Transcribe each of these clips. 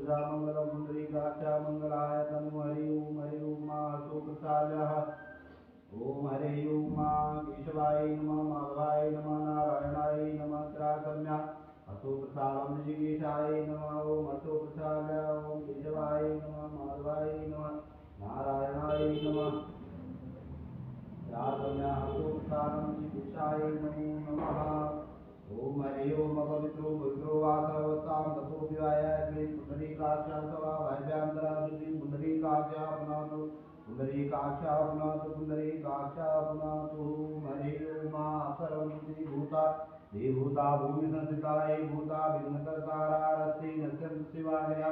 पूजा मंगलम पुंडरीकाक्षा मंगलाय तनु हरि ओम मा सुप्रसादः ओम हरे ओम मा केशवाय नमः माधवाय नमः नारायणाय नमः त्राकम्या असो प्रसादम ऋषिकेशाय नमः ओम असो प्रसादाय ओम केशवाय नमः माधवाय नमः नारायणाय नमः त्राकम्या असो प्रसादम ऋषिकेशाय नमो नमः ओम हरे ओम पवित्रो पवित्रो वासवतां तपो विवाय श्री पुंडरीकाक्षा सवा भव्यांतरा श्री पुंडरीकाक्षा पुनातु पुंडरीकाक्षा पुनातु पुंडरीकाक्षा पुनातु हरे ओम सर्वभूति भूता देवभूता भूमि संस्थिता हे भूता विघ्नकर्तारा रस्ते नत्यं शिवालया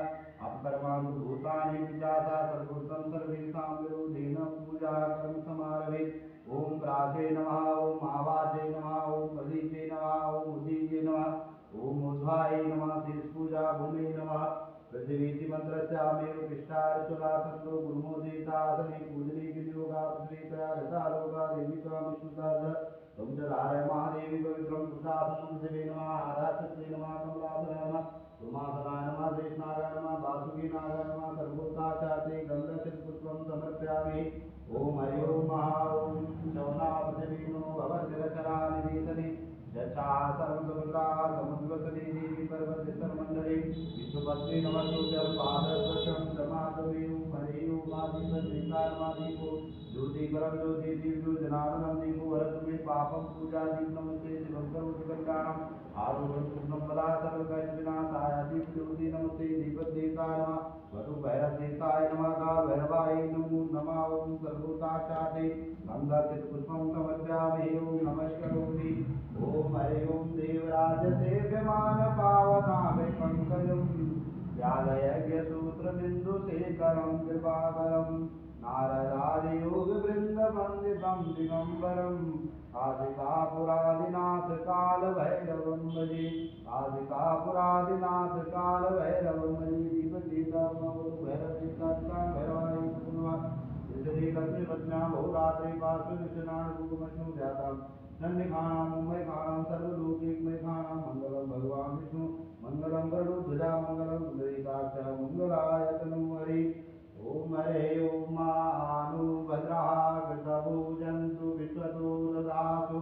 अपकर्माणि भूतानि विजाता सर्वभूतं सर्वेषां विरोधेन पूजा कर्म समारभे ओम प्राचे नमः ओम आवाचे नमः ओम प्रदीपे नमः ओम उदीये नमः ओम ऊर्ध्वाय नमः शीर्षपूजा भूमे नमः पृथ्वीति मंत्रस्यामेव कृष्णार्चुनाथन्दो गुरुमोदितासने पूजने विनियोगा पृथ्वीतया रसालोका देविका विष्णुदास तं च धारय महादेवी पवित्रं पुरुषासनं शिवे नमः आधातस्यै नमः कमलासनाय नमः उमासनाय नमः शेषनागाय नमः वासुकीनागाय नमः सर्वोत्ताचार्ये गन्धचित्पुष्पं समर्पयामि ओम हरि ओम ओम शौना पृथ्वीनो भवद्रचरा निवेदने यथा सर्वसमुद्रा समुद्रवसने देवी पर्वतस्थलमण्डले विष्णुपत्नी नमस्तुभ्यं पादस्पर्शं प्रमादवे ओम हरि ओम आदिपद्रिकार्मादीपो ज्योतिकरं ज्योतिदीप्तो जनार्दनं दीपो हरतु मे पापं पूजादीप नमस्ते शिवं करोति कल्याणम् आरोग्यं सुखं वदा सर्वकैर्विनाशाय दीपज्योति नमस्ते दीपदेवताय नमः वधुभैरवदेवताय नमः कालभैरवाय नमो नमः ओम सर्वोत्ताचार्ये गन्धचित्पुष्पं समर्पयामि ओम नमस्करोमि ओम हरि ओम देवराज सेव्यमान पावनाभि पंकजं व्यालयज्ञसूत्रबिन्दुशेखरं कृपाकरं नारदादियोगवृन्दवन्दितं दिगम्बरं काशिकापुरादिनाथ कालभैरवं भजे काशिकापुरादिनाथ कालभैरवं भजे दीपदीपभैरवदीपकां भैरवाय नमः श्रीलक्ष्मीपत्न्यां बहुरात्रि पार्श्वनिशनानुरूपमश्नु जातां नन्दिखानां मुम्बैखानां सर्वलोकैकमैखानां मङ्गलं भगवान् विष्णु मङ्गलं गरुडध्वजा मङ्गलं पुंडरीकाक्षा मङ्गलाय तनूहरि ओम हरे ओम भद्रः कृतभुजन्तु विश्वतो ददातु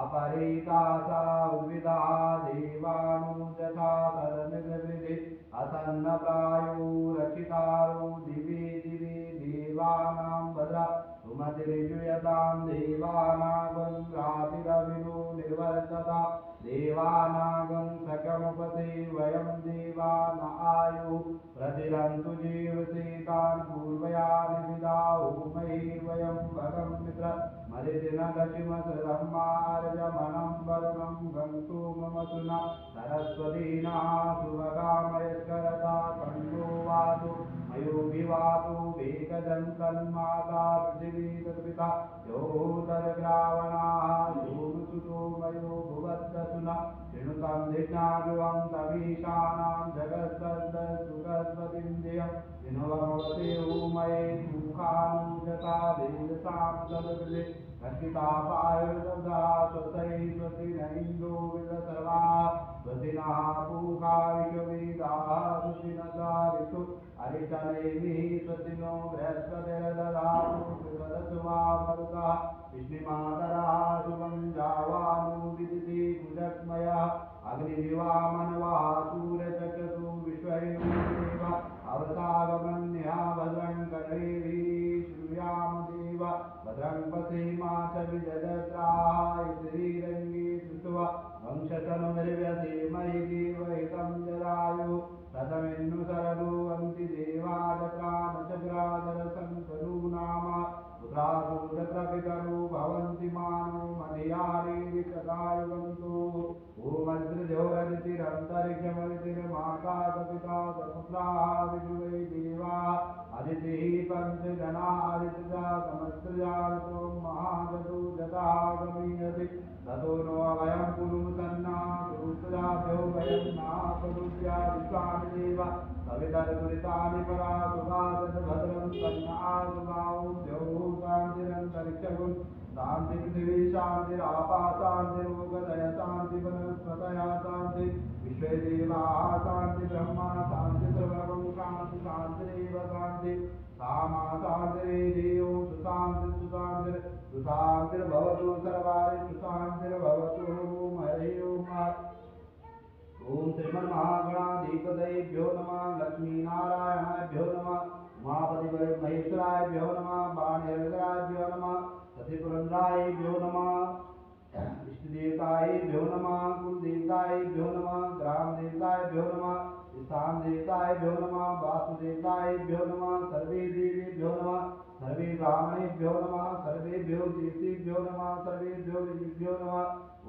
अपरितासा उद्विदा देवानुजथा शरणनिर्विधि असन्नप्रायो रक्षितारो दिवि दिवि देवानां भद्रा सुमतिर्जुयतां देवानागं रातिरविनो निर्वर्तता देवानागं सकमुपते वयं देवान आयु प्रतिरन्तु जीवसेतान् पूर्वयानि विदाहो मयि वयं भगं मित्र मरिदिनदशिमसृतम्मार्जमनं वरुणं गन्तु मम सुना सरस्वतीना शुभकामयस्करता कण्ठो वातु मयोभिवातु वेगदन्तन्माता पृथिवी तत्पिता यो तद्ग्रावणाः योगसुतो मयो भुवद्दसुना शृणुतं धिज्ञाजुवं तमीशानां जगत्सद्दसुगस्वतिं धियं विनुवमवते ऊमये मुखानुजता वेदसां तद्कृते कथितापायुर्दधा स्वतै स्वति न इन्द्रो विदसर्वा स्वति नः पूषा विश्ववेदाः स्वति न दारिषु अरिचनेमिः स्वति नो बृहस्पतिर्दधातु विवदतु वा मरुतः विष्णुमातरः शुभं जावानो विदिति कुजक्मयः अग्निदिवामनवः सूर्यचक्षुः विश्वैर्देव अवतागमन्यः भद्रं कर्णेभिः श्रूयाम देव भद्रं पश्येमा च विजयद्राः श्रीरङ्गे श्रुत्वा वंशतनुर्व्यसे मयि देवहितं जरायुः शतमिन्नु शरणुवन्ति देवादत्रामचक्रादरसङ्करो नाम पुत्रासुरपितरो भवन्ति मानो मधियारे सदायुगन्तु ओमद्रजोरदितिरन्तरिक्षमदितिर्माता सपिता सपुत्राः विदुवै देवा अदितिः पञ्चजना अदितिजा समस्त्रजातो महागतो जता गमीयति ततो नो वयं कुरुमसन्ना गुरुप्रजाभ्यो वयं नापरुद्या विश्वानि देव सवितर्दुरितानि परा सुभासद्भद्रं कन्यासुभावुभ्यो शान्तिरन्तरिक्षगुं शान्ति पृथिवी शान्तिरापा शान्तिर्मोगदय शान्ति वनस्पतयः शान्ति विश्वे देवाः शान्ति ब्रह्मा शान्ति सर्वं शांति शांतिरेव शांति सामा शांतिरेव सुशांति सुशांति सुशांतिर्भवतु सर्वाणि सुशांतिर्भवतु ओम हरि ओम। ओम श्रीमन्महागणाधिपतयेभ्यो नमः लक्ष्मीनारायणाभ्यो नमः उमापति महेश्वराभ्यो नमः बाणेश्वराभ्यो नमः सतीपुरंद्राभ्यो नमः इष्टदेवताभ्यो नमः कुलदेवताभ्यो नमः ग्रामदेवताभ्यो नमः स्थान देवताभ्यो नमः वासुदेवताभ्यो नमः सर्वे देवेभ्यो नमः सर्वे ब्राह्मणेभ्यो नमः सर्वेभ्यो देवतेभ्यो नमः सर्वेभ्यो ऋषिभ्यो नमः।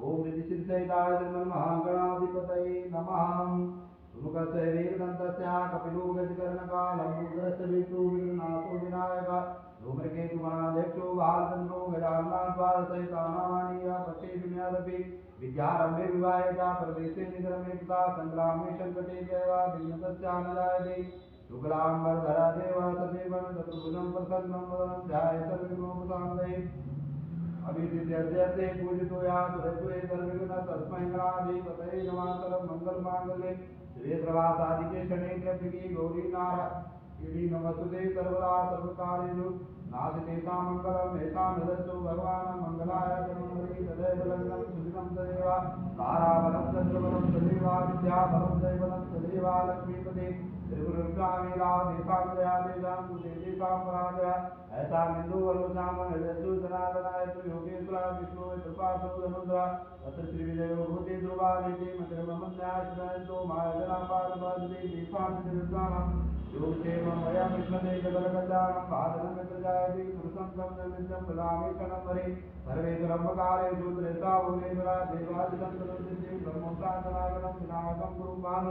ओम ऋषिसिद्धसहिताय श्रीमन्महागणाधिपतये नमः। सुमुखस्य वेददन्तस्य कपिलो गजकर्णका लम्बोदरस्य विष्णुर्विघ्ननाथो विनायकः धूम्रकेतुगणाध्यक्षो बालचन्द्रो गजाननद्वारसहितानामानीय पश्येषु विद्यारम्भे विवाहेता प्रवेशे निधर्मे पिता सङ्ग्रामे सङ्कटे चैव विघ्नतस्यानुजायते शुक्लाम्बरधरा देव सदेवं चतुर्भुजं प्रसन्नं वदनं ध्यायेत् सर्वविघ्नोपशान्तये। अभिजित्यर्थे पूजितो या सुरेश्वरे सर्वविघ्न तस्मै गणाधिपतये नमः। सर्वमङ्गलमाङ्गल्ये शिवे सर्वासाधिके शरण्ये गौरी नारायणी नमस्तुते सर्वदा सर्वकार्येषु नास्ति मंगलम ऐसा नदस्तु भगवान मंगलाय तनुहरि तदैव लग्नं सुदिनं तदेव ताराबलं चन्द्रबलं तदेव विद्याबलं दैवलं तदेव लक्ष्मीपते त्रिपुरस्वामी रामेशां दया तेषां कुतेषां पराजया ऐसा बिन्दुवल्लुषां हृदयसु जनार्दनाय योगेश्वरा विष्णु कृपासु धनुद्रा अत्र श्रीविजयो भूते ध्रुवादिति मन्याश्रयन्तो मायजनापादपादिते दीपान्तिरुद्धानां योगक्षेमं मया विष्णुते जगदगजानं पादनं मित्रजायते पुरुषं नित्यं प्रदामेशनं हरे सर्वेश्वरम्बकारेषु त्रेताभुवेश्वरा देवादिसंतरुद्धिं ब्रह्मोत्साहनागनं विनायकं कुरुमान्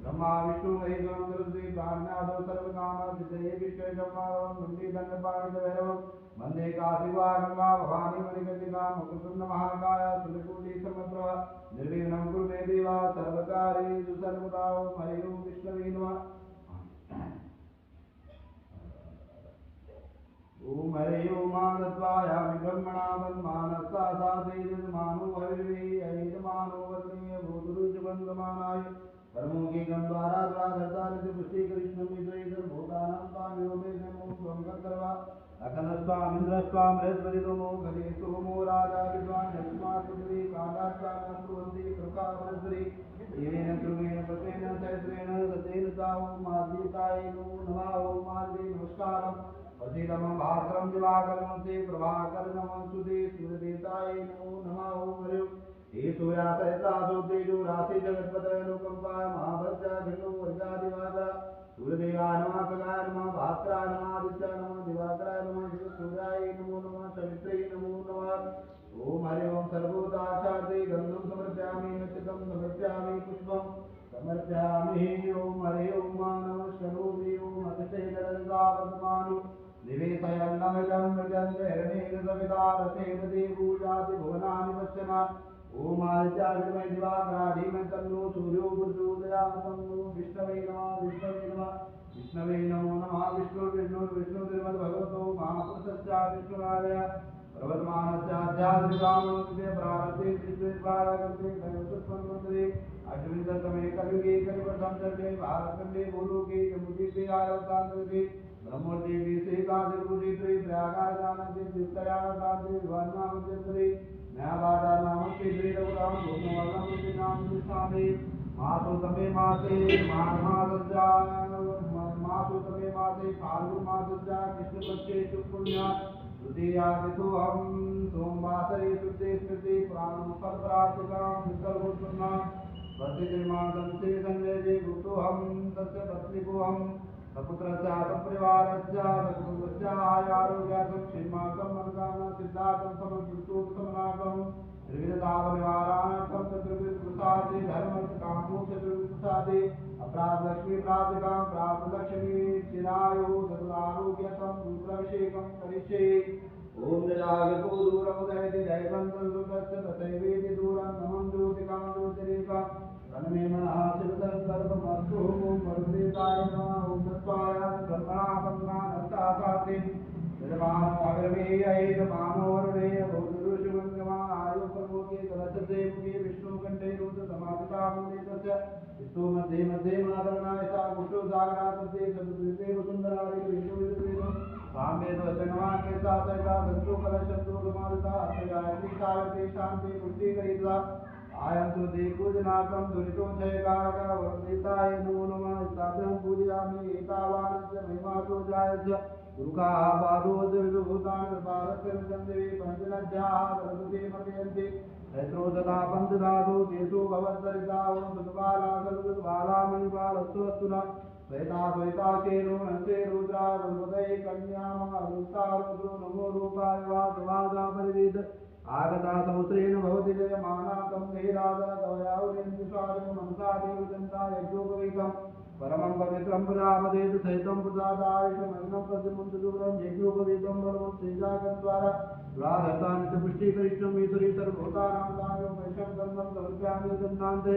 ब्रह्मा विष्णु महेश्वरं गुरुश्री ब्राह्मणादौ सर्वकामसिद्धये विश्वेशमाधवं मुण्डीदण्डपाणिभैरवं वन्दे काशीवागङ्गा भवानी मणिकर्णिकां मुकुन्दमहाकाय सूर्यकोटिसमप्रभा निर्विघ्नं कुरु मे देव सर्वकार्येषु सर्वदा ओं हरि ओं विष्णवे नमः। ओम हरे ओम मानत्वायामि ब्रह्मणा वन्मानस्सा साधेयमानो हरिर्वे अयेतमानो वर्णीय भूतरुजबन्धमानाय परमोगीकं द्वारा द्वादशानिधि पुष्टि कृष्णं विद्वैतं भूतानां स्वामिनो मे नमो त्वं गन्धर्वा अखनस्वामिन्द्रस्वां बृहस्पतितमो गणे सोमो राजा विद्वान् यस्मात्पुत्री कालाचारं कुर्वन्ति कृपावरस्वरी येन ध्रुवेण पतेन सहस्रेण सतेन साहु माद्यताय नमः। ओम माद्ये नमस्कारम् असीलमं भास्करं दिवाकरं ते प्रभाकरं सुदे सूर्यदेवताय नमो नमः। ओम हरि हे सूर्यासहस्रासो तेजो राशि जगत्पतये अनुकंपाय महाभद्रा खण्डो वर्गादिवासा सूर्यदेवाय नमः खगाय नमः भास्कराय नमः आदित्याय नमः दिवाकराय नमः सूर्याय नमो नमः सवित्रे नमो नमः। ओम हरि ओम सर्वभूताचार्ये गन्धं समर्पयामि नचितं समर्पयामि पुष्पं समर्पयामि। ओम हरि ओम नमः स्वरूपे ओम अतिशयदरदा वर्तमानो निवेशयन्नमिदं मृजं हिरण्येन सविता रथेन देवूजाति भुवनानि पश्यन्। ओम आदित्याय दिवाकराधीमहि तन्नो सूर्यो प्रचोदयात्। विष्णवे नमः विष्णवे नमः विष्णवे नमो नमः। विष्णुर्विष्णुर्विष्णुर्भगवतो महापुरुषस्य विष्णुराय प्रवर्तमानस्याध्यात्मिकामोक्षे प्रारब्धे श्रीद्वारकर्ते दैवतत्त्वन्मन्त्रे अष्टविंशतमे कलियुगे कलिवर्षं चर्चे भारतखण्डे भूलोके जम्बूद्वीपे आरवतान्तरिके ब्रह्मोद्दीपे श्रीकाशीपुरीश्वरी प्रयागाजानन्ते तीर्थयात्रान्ते विवाहनामध्यन्तरे न्यायवादानामस्ते श्रीरघुराम भूमवर्णमूर्ति नाम स्वामी मासोतमे मासे मासोतमे मासे फाल्गुनमासस्य कृष्णपक्षे शुक्लपुण्य तृतीयादितोऽहं सोमवासरे शुद्धे स्मृति पुराणं फलप्राप्तिकां विकल्पोत्पन्नां प्रतिनिर्माणं ते संजयजे गुप्तोऽहं तस्य पत्नीकोऽहं सपुत्रस्य सपरिवारस्य सकुटुम्बस्य आयुरारोग्यार्थं क्षेमार्थं मनोकामना सिद्धार्थं समर्पितोत्तमनाथं त्रिविधतापनिवारणार्थं चतुर्विधप्रसादे धर्मकामोक्षचतुर्विधप्रसादे अपराधलक्ष्मी प्राप्तिकां प्राप्तलक्ष्मी चिरायुः चतुरारोग्यतं रुद्राभिषेकं करिष्ये। ओम जजागतो दूरमुदयति दैवन्तं सुतस्य तथैवेति दूरं नमं ज्योतिकां ज्योतिरेका तन्मे मनः शिवसंकल्पमस्तु। ओम परमदेवताय नमः। ओम तत्त्वायां ब्रह्मणा पद्मानस्तासाते यजमानो अग्रमेयैतमानो वरुणेय भूतऋषिवङ्गमा आयु प्रमोके कलशते मुखे विष्णुकण्ठे रुद्रसमापिता मुने तस्य विष्णु मध्ये मध्ये मातर्णाय सा कुष्ठोसा व्याघ्राते समुद्रते वसुंधरारे विष्णुविद्वेनो सामे वचनवा के साथ का दंतो कलशब्दो रुमालता अत्यायति सावते शांति पुष्टि करिता आयं तु देकुजनाकं दुरितो जयकारक वरदिताय नमो नमः स्थापयं पूजयामि एतावानस्य महिमातो जायस्य गुरुका पादो दिव्यभूतान् कृपारत्यं पंचनद्याः सरस्वती मर्यन्ति तैत्रो तथा पंचधातु तेषु भवत्सरिता ओं सुतबाला सलुतबाला मणिपालस्तुवस्तुना श्वेता श्वेता चेरो नंसे रुद्रा वरुदये कन्या रुद्रा रुद्रो नमो रूपाय वासवादा परिवेद आगता समुद्रेण भवति जयमाना तं धीराद तवयावृन्दिस्वादं मनसा देवदन्ता यज्ञोपवीतं परमं पवित्रं प्रजापतेतु सहितं प्रसादायुषमन्नं पद्ममुन्दूरं यज्ञोपवीतं परमं श्रीजागद्वारा राधतानि च पुष्टिकरिष्णं ईश्वरी सर्वभूतानां तायो वैशं गन्धं समर्पयामि गन्धान्ते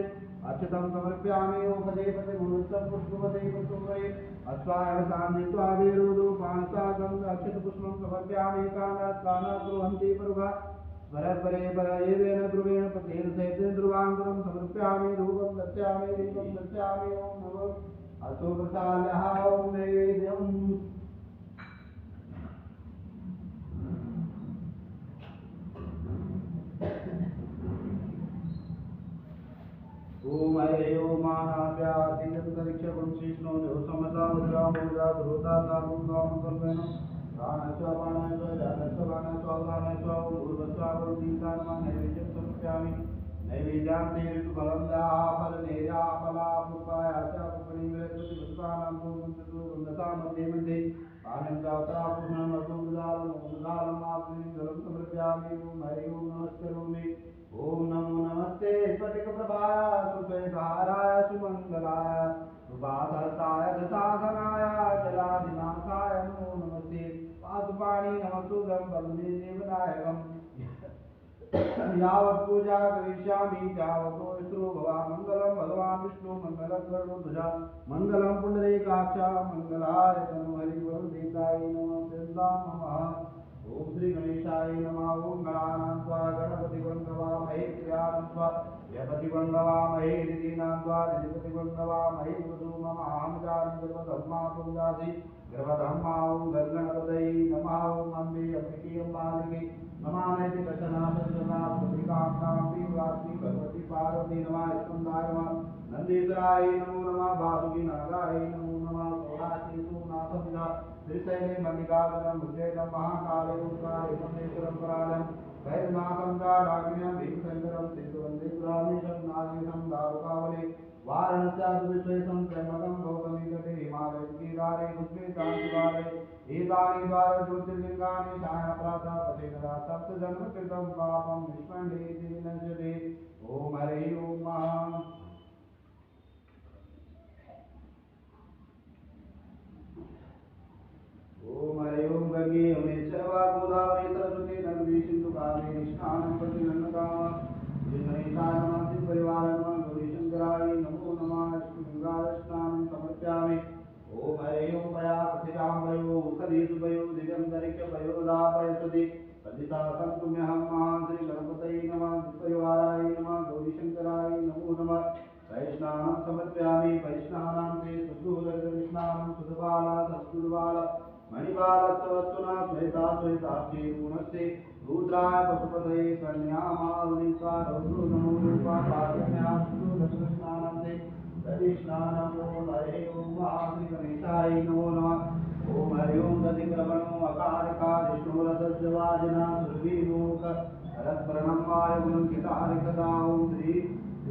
अच्युतं समर्पयामि ओपदेपते मुहूर्तं पुष्पवते पुष्पवये अश्वाय सान्नित्वा वेरुदो पांसागं अक्षतपुष्पं समर्पयामि कानात् कुर्वन्ति परुगा वरपरे परयेवेन ध्रुवेण पतेन सहितेन ध्रुवाङ्कुरं समर्पयामि रूपं दर्शयामि दीपं दर्शयामि ओं नमो अस्तु प्रसादः ओं नैवेद्यम् ओम हरे ओम मानाव्यातिगतरिक्षकं श्रीष्णो देवसमता मुद्रामोजा धृता साधुकाम कल्पेन प्राणस्व प्राणस्व जानस्व प्राणस्व प्राणस्व ऊर्ध्वस्व नैवेद्यं समर्पयामि नैवेद्यां तेषु फलं फलनेर्या फलापुष्पाया च पुष्पणीवृत्ति पुष्पाणां पूर्वन्तु वन्दता मध्ये मध्ये पानं चावता पूर्णम् असूदालम् आग्निं जलं समर्पयामि ओम हरे ओम नमस्करोमि ओम नमो नमस्ते स्फटिकप्रभाय सुश्वेताराय सुमङ्गलाय सुभासहस्ताय दशासनाय जलाधिनाथाय नमो नमस्ते पादुपाणि नमस्तुभ्यं वन्दे देवनायकम् यावत् पूजा करिष्यामि तावतो विष्णु भवान् मङ्गलं भगवान् विष्णु मङ्गलं गरुडध्वजा मङ्गलं पुण्डरीकाक्ष मङ्गलाय तनुहरिवरुदेताय नमः ओम श्री गणेशाय नमः ओम गणानां त्वा गणपति वन्दवामहे क्रियाणां त्वा यपति वन्दवामहे निधीनां त्वा निधिपति वन्दवामहे वधू मम आमजानं गर्भधर्मा पूजासि गर्भधर्मा ओम गणपतये नमः ओम अम्बे अम्बिके अम्बालिके नमामि दशनाथजना पुत्रिकां तीव्रास्मि भगवती पार्वती नमः स्कन्दाय नमः नंदीश्वराय नमो नमः वासुकी नागाय नमो नमः सौराश्री नाथपिता श्रीशैले मल्लिकार्जुनं मुद्रेदं महाकाले उत्काले महेश्वरं परालं वैद्यनाथं दाडाग्न्यं भीमशङ्करं सिद्धवन्दे पुराणेशं नागेशं दारुकावले वाराणस्याद्विश्वेशं त्र्यम्बकं गौतमीतटे हिमालयगिरिधारे पुष्पेतांशुकाले एतानि द्वार ज्योतिर्लिङ्गानि छायाप्रातः पठेतरा सप्तजन्मकृतं पापं विस्मण्डेति विनश्यते ॐ हरे ओम् ओम हरे ओम गंगे यमुनेश्वरा गोदावरी सरस्वती नर्मदे सिंधु कावेरी स्नानं प्रति नर्मदा जिन्नैताय नमः परिवार नमः गौरी शंकराय नमो नमः गंगा स्नानं समर्पयामि ओम हरे ओम पया पतिरां वयो कलीसु वयो दिगंबरिक्य वयो दापयसति पतिता संतुम्यहं महां श्री गणपतये नमः परिवाराय नमः गौरी शंकराय नमो नमः वैष्णानं समर्पयामि वैष्णानां ते सुदूरस्नानं सुदबाला सत्सुदबाला मणिपालस्तवस्तुना श्वेता श्वेताक्षी गुणस्ते रुद्राय पशुपतये कन्यामावलिका रौद्रो नमो रूपा पार्वत्या सुदर्शनस्नानन्ते दधिस्नानं ओम हरे ओम श्री गणेशाय नमो नमः ओम हरि ओम गतिक्रमणो अकारका विष्णुरथस्य वाजना सुरवीमोक हरत्प्रणं वायुगुणं कितारिकदा ओम श्री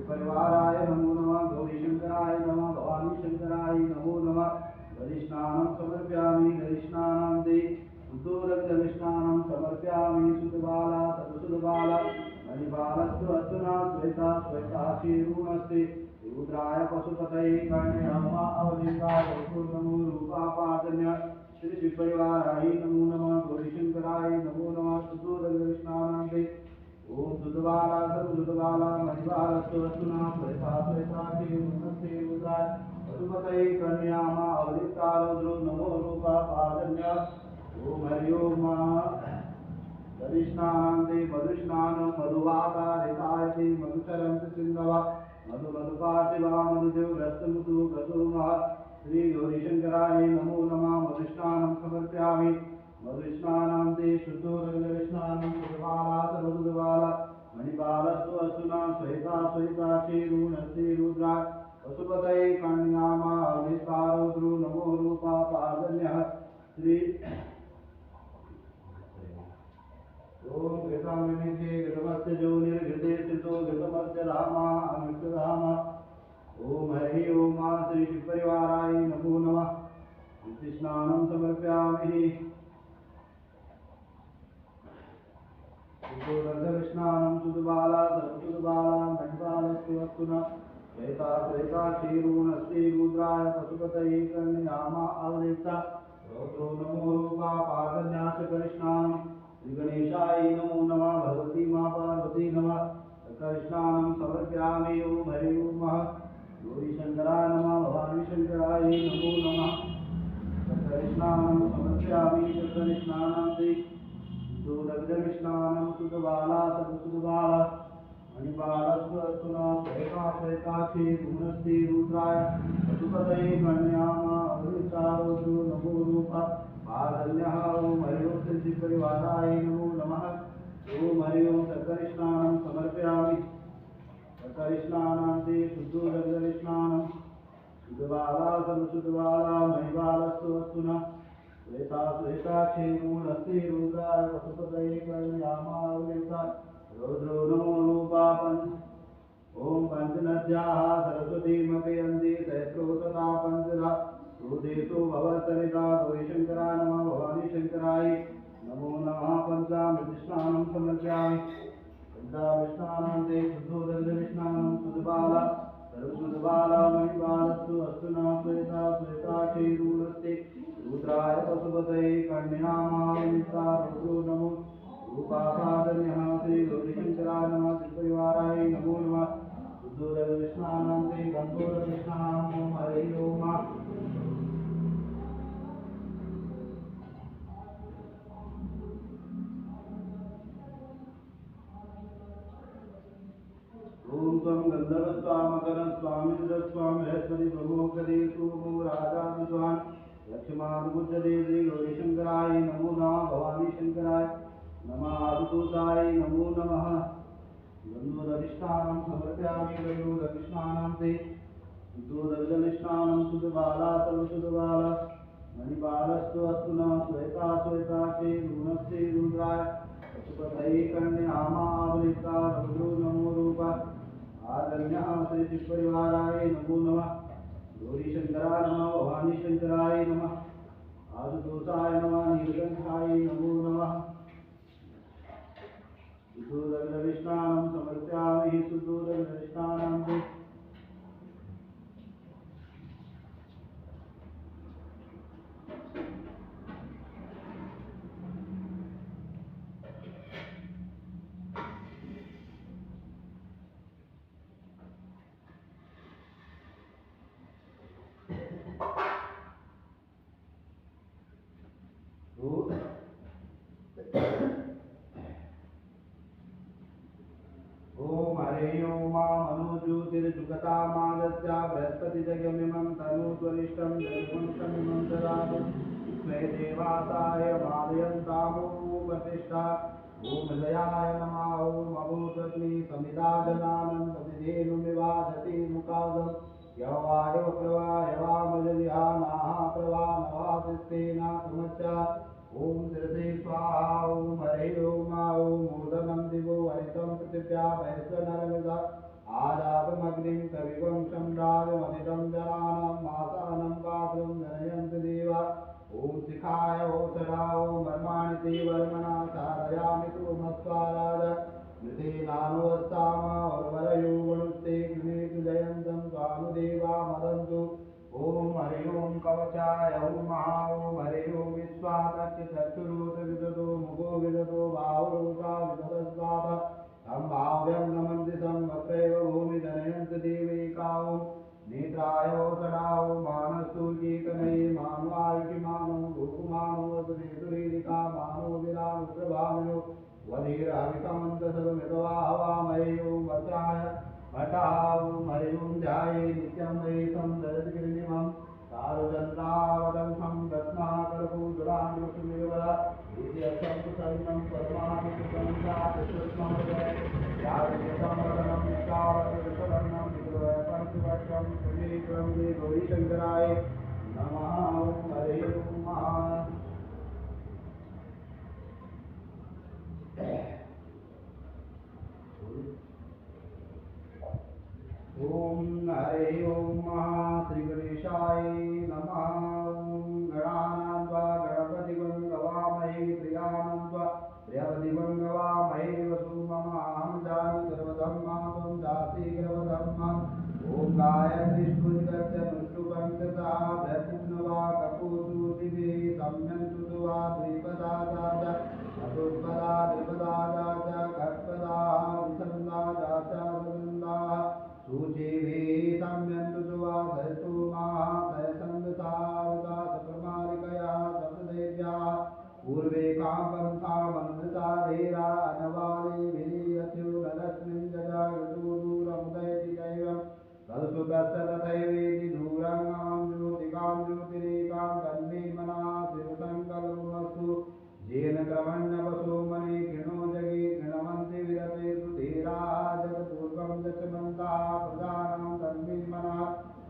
परिवाराय नमो नमः गौरी शंकराय नमः भवानी शंकराय नमो नमः गरिष्णानं समर्पयामि गरिष्णानं ते उद्धोरक्तविष्णानं समर्पयामि सुतबाला सदसुतबाला मणिबालस्तु अर्जुना श्वेता श्वेताक्षी गुणस्ते रुद्राय पशुपतये कर्ण्यहमा अवलिका नमो रूपापादन्य श्री परिवाराय नमो नमः गौरीशंकराय नमो नमः सुदूरक्तविष्णानं ते ओम सुतबाला सर्वसुतबाला मणिबालस्तु अर्जुना श्वेता श्वेताक्षी गुणस्ते रुद्राय पशुपतये कन्यामा अवलिका रुद्रो नमो रूपा पादन्य ओम हरि ओम दरिष्णान्ते मधुष्णानं मधुवातारितायते मधुचरन्ति सिन्धवा मधुमधुपाटिवा मधुदेव रस्तमुतु गसोमः श्री गौरीशंकराय नमो नमः। मधुस्नानं समर्पयामि। मधुस्नानं ते शुद्धोदकस्नानं सुधबाला सर्वसुधबाला मणिबालस्तु असुना श्वेता श्वेताक्षीरुणस्ति रुद्रा पशुपतये कन्यामा अग्निस्तारोद्रु नमो रूपा पार्जन्यः श्री ओम कृतामिनिचे कृतमस्य जोनिर्घृते स्थितो घृतमस्य रामा अमृतधामा। ओम हरि ओम श्री शिवपरिवाराय नमो नमः। स्नानं समर्पयामि। शुद्धोदकस्नानं सुधबाला सर्वसुधबाला मणिबालस्तु असुना श्वेता श्वेताक्षीरुणस्ति रुद्राय पशुपतये कन्यामा अवनिष्ठा रौद्रो नमो रूपा पार्जन्यास्य परिस्नानं श्री गणेशाय नमो नमः। भगवती मां पार्वती नमः। सकलस्नानं समर्पयामि। ओम हरि ओम गौरीशंकराय नमः। भवानी शंकराय नमो नमः। सकलस्नानं समर्पयामि। सकलस्नानं ते शुद्धोदकस्नानं सुधबाला सर्वसुधबाला मणिबालस्तु असुना श्वेता श्वेताक्षी रुणस्ति रुद्राय पशुपतये कन्यामा अवनिष्ठा रौद्रो नमो रूपा पार्जन्यः। ओम हरि ओम श्री शिवपरिवाराय नमो नमः। ओम हरि ओम सकलस्नानं समर्पयामि। सकलस्नानं ते शुद्धोदकस्नानं सुधबाला सर्वसुधबाला मणिबालस्तु असुना श्वेता श्वेताक्षीरुणस्ति रुद्राय पशुपतये कन्यामा अवनिष्ठा रौद्रो नमो रूपा ओम पंचनद्याः सरस्वतीमपयन्ति सहस्रोतता पंचधा रुदेतु भवतरिता गौरीशंकराय नमः। भवानी शंकराय नमो नमः। पंचामृतस्नानं समर्पयामि। पंचामृतस्नानं ते शुद्धोदकस्नानं सुधबाला सर्वसुधबाला मणिबालस्तु असुना श्वेता श्वेताक्षीरुणस्ति रुद्राय पशुपतये कन्यामा अवनिष्ठा रौद्रो नमो रूपा पार्जन्यः। श्री गौरीशंकराय नमः। शिवपरिवाराय नमो नमः। शुद्धोदकस्नानं ते गन्धोदकस्नानं। ओम हरि ओम ओम त्वं गन्धर्वस्वामकरस्वामिन्द्रस्वां बृहस्पति प्रमोकदे सोमो राजाधिस्वान् लक्ष्मानुपूज्यते। श्री गौरीशंकराय नमो नमः। भवानी शंकराय नमः। आदिभूताय नमो नमः। गन्धोदकस्नानं समर्पयामि। गन्धोदकस्नानं ते शुद्धोदकस्नानं सुधबाला सर्वसुधबाला मणिबालस्तु असुना श्वेता श्वेताक्षी रुणस्ति रुद्राय पशुपतये कन्यामा अवनिष्ठा रौद्रो नमो रूपा पार्जन्यः। श्री शिवपरिवाराय नमो नमः। गौरीशंकराय नमः। भवानी शंकराय नमः। आशुतोषाय नमः। नीलकंठाय नमो नमः। शुद्धोदकस्नानं समर्पयामि। शुद्धोदकस्नानं ते ओम हरि ओम मनोज्योतिर्जुगतामादस्या बृहस्पतिजगमिमं तनूत्वरिष्ठं जगवंशमिमं ददातु स्वे देवासाय मादयन्तामोपतिष्ठा। ओम हृदयाय नमः। ओम अभूतग्नि समिधा जनानं प्रतिधेनुमिवादति मुखादं यवायो प्रवायवामजलिहानाः प्रवानवासिस्तेना सुमच्चा। ओम शिरसे स्वाहा। ओम हरे ओम ओदनं दिवो हरितं पृथिव्या वैश्वनरमिदा आदातमग्निं कविवं सम्राजमनितं जनानां मासानं गातुं जनयन्ति देवा। ओम शिखाय ओषधा। ओम वर्माणि ते वर्मणा साधयामि तु मत्स्वाराज मृतेनानुवस्तामा वरवरयो वणुस्ते गृणीतु जयन्तं स्वानुदेवा मदन्तु। ओम हरि ओम कवचाय ओम हरि ओम विश्वातस्य चक्षुरुत विदतो मुखो विदतो बाहुरुषा विदतस्वाहा संभाव्यं नमन्ति संवत्रैव भूमि जनयन्ति देविका। ओम नेत्राय ओषधाओ मानस्तुर्गीतमयी मानवायुषिमानो गोकुमानो वसुरेतुरीरिका मानो विरामुद्रभामिनो वधीराविकमन्तसर्वमितवाहवामहे। ओम वज्राय हठाओ हरि ओम ध्याये नित्यं वै तं ददतिगिरिनिमं चंद्रावदंसं रत्नाकरभूषणान्युषमेव इत्यर्थं कुशलिनं परमाभिषिक्तं चातिष्ठमजय यादृशं वदनं निष्ठावदनं विग्रह पंचवक्त्रं सुनीतं गौरीशंकराय नमः। ओं हरे नमः। ओम हरे ओम श्री गणेशाय नमः। गणानान्वा गणपतिं गवामहे प्रियानन्वा प्रियपतिं गवामहे वसुममाहं जामि सर्वधर्मात्मं दासि सर्वधर्मा। ओम गायत्री स्फुलिंगस्य नुष्टुपञ्चसा प्रत्युन्नवा कपूतु दिवे सम्यन्तु दुवा द्विपदा जाता चतुष्पदा त्रिपदा जाता खट्पदा विसन्दा जाता वृन्दा सूचीभिः सम्यन्तु दुवा सयतु महासयसन्दसा प्रमाणिकया सप्तदेव्याः पूर्वे कामपन्थामनुसृता धीरा अनवाले विलीयस्यो नरस्मिन् जजागतु दूरमुदयति दैवम् तदसुतस्य तथैवेति दूरङ्गां ज्योतिकां ज्योतिरेकां तन्मे मनः शिवसङ्कल्पमस्तु येन क्रमण्यवसो मने कृणो जगे कृणवन्ति विरते सुधीराः जगपूर्वं दशमन्ताः प्रजानां तन्मे मनः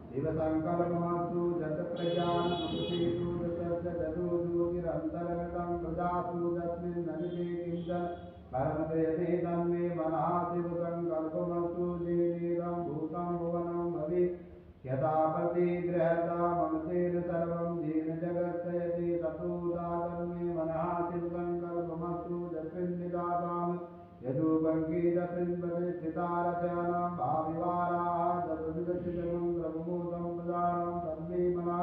शिवसङ्कल्पमस्तु जगत्प्रजानमनुषेषु दशस्य जतो ज्योतिरन्तर्गतं प्रजासु तस्मिन् नलिते किञ्चन कर्मक्रियते तन्मे मनः शिवसङ्कल्पमस्तु जेनेदं भूतं भुवनं भवेत् यथा प्रतिगृहता ममतेन सर्वं येन जगत्सयते ततो तन्मे मनः शिवसङ्कल्पमस्तु यस्मिन् निदातां यदुपङ्के तस्मिन् प्रतिष्ठिता रचनां भाविवाराः तद्विदचितमं ब्रह्मोदं प्रदानं तन्मे मनः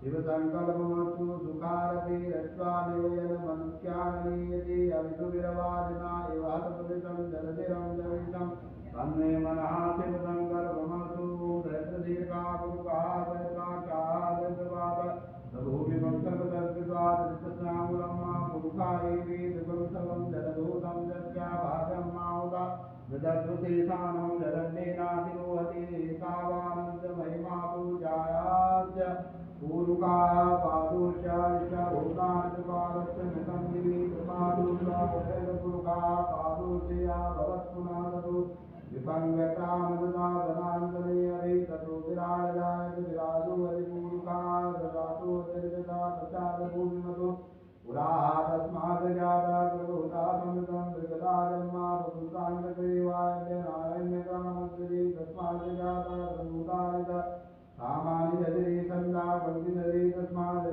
शिवसङ्कल्पमस्तु सुखारति रत्वा निवयन मनुष्यानीयते अविदुविरवादिना इव हतप्रदिशं जलधिरं जविषं तन्मे मनः शिवसङ्कल्पमस्तु दीर्घापुरुषादृतवाद भूमिमं सर्वतर्पित्वादृतस्नामूलं मा पुरुषायेवे दिवं सर्वं जलदूतं यस्या भागं माहुता मृदद्रुतेषानं जलन्नेनातिरोहति एतावानन्द महिमा पूजायास्य पूरुका पादोष्यादिशभूतानिपादस्य मृतं दिवि कृपादुष्पुरुका पादोषया भवत्पुनादतु विपङ्गतामदादनान्तरे हरे ततो विराजदायत विराजो हरिपूरुका ददातु दर्शता प्रसादभूमिमतो पुराः तस्मात् जाता प्रभूता समृतं मृगदा जन्मा प्रभूताङ्गदेवायनारण्यकामग्रे तस्मात् जाता प्रभूतानित सामानि जजरे सन्दा वन्दिनरे तस्मात्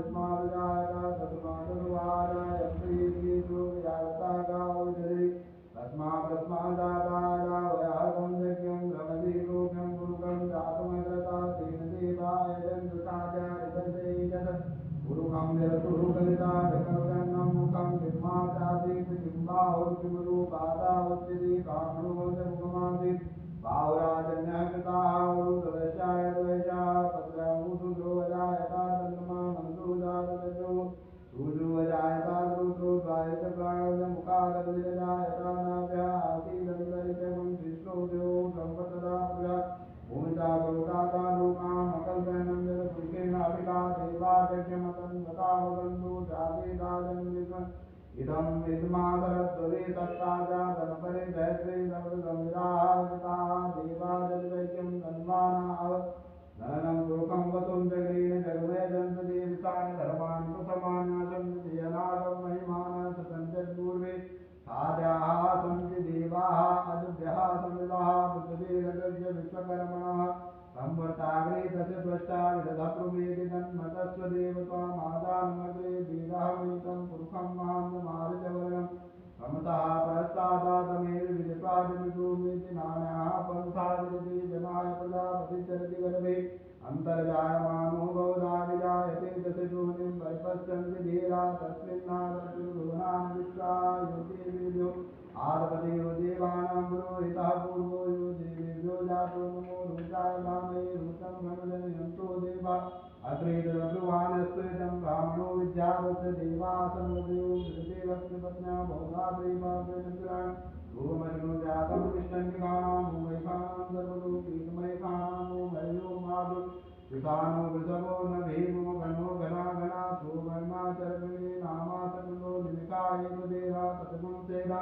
जाता तस्मादनुवादाय प्रियेषु जाता गावजरे तस्मात् जातायावयातं यज्ञं रमदेवोऽभ्यं गुरुकं जातमग्रता तेन देवाय जन्तुकाचारितसेजत् गुरुकं विरतुरुकलिता विकल्पन्नं मुखं निर्मातादीप किम्बाहुर्किमुरुपादावच्यते कामणोजमुखमासीत् बाहुराजन्यकृताः उरुदशाय द्वैषाः पत्रमुसुद्रोजायता चन्द्रमा मनसुजातजो सूर्योजायता रुद्रो द्वायच प्राणमुखादविरजायता नाभ्याः आसीदन्तरिक्षं विष्णुभ्यो सम्पतदा पुरा भूमिता गुरुताता लोकामकल्पनं जलपुरुषेणापिका देवाचक्यमतन्वतावगन्धो जातेदाजन्विष्वन् इदं विद्मातरद्वरे तत्ताजा तन्परे सहस्रे नवदमिदाः देवाजलवैक्यं तन्वानाः नरनं पुरुषं वसुं जगेन जगमयजन्तदेवतानि धर्माणि प्रथमान्यासन्ति जनागं महिमानः सतञ्जत्पूर्वे साध्याः सन्ति देवाः अदुभ्यः समृताः पृथ्वीरगस्य विश्वकर्मणः संवर्ताग्रे तस्य त्वष्टा विदधप्रुमेति तन्मतस्व देवत्वामादानमग्रे वेदाहमेतं पुरुषं महान्तमारुजवर्णं समतः परस्तादातमेव विदित्वादिमितुमेति नान्याः पन्था विदति जनाय प्रजापतिचरति गर्भे अन्तर्जायमानो बहुधा विजायते दशजोनिं परिपश्यन्ति धीरा तस्मिन्नादर्शुर्भुवनानि विश्वा योतिर्विद्यो आदपतियो देवानां पुरोहितः पूर्वो यो देवेभ्यो जातो नमो रुद्राय धामये रुद्रं घनजनयन्तो देवा अग्रेतब्रुवानस्त्रितं ब्राह्मणो विद्यावस्य देवासन्वदयो मृतदेवस्य बहुधा प्रेमाग्रजपुरान् भूमजनो जातं कृष्णन्निकानां भूमैकानां सर्वतो कीर्तमैकानां भूमयो माधु सुतानो वृषभो न भेमो गणो गणा गणा सुवर्णा चरगणे नामा सकलो निमिकाय देवा सतगुण सेना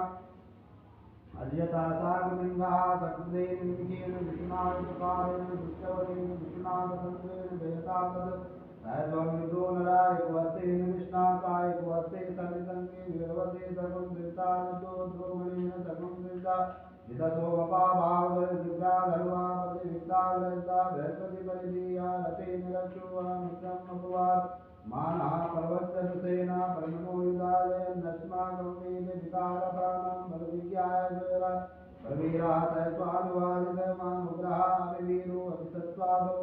अद्यता सागमिंगा सकृते निमिकेन विष्णाय प्रकारेण दुष्टवरेण विष्णाय संकेन जयता तद सैद्वमिदो नराय कुवस्तेन विष्णाकाय कुवस्ते सविसंगे विरवते सर्वं दृष्टानतो द्रोमणेन सर्वं दृष्टा जितसोमपा भावदर दुर्गा धर्वा प्रतिविद्या ललिता बृहस्पति परिधीया रते निरक्षुवा मित्रम् अपवाद मानः पर्वतसेना परमनो युगाय नस्माकं वेद विकारतानां बलविज्ञाय जोरा प्रवीराः तैस्वानुवादितमानुग्रहाभिवीरो अभिसत्त्वादो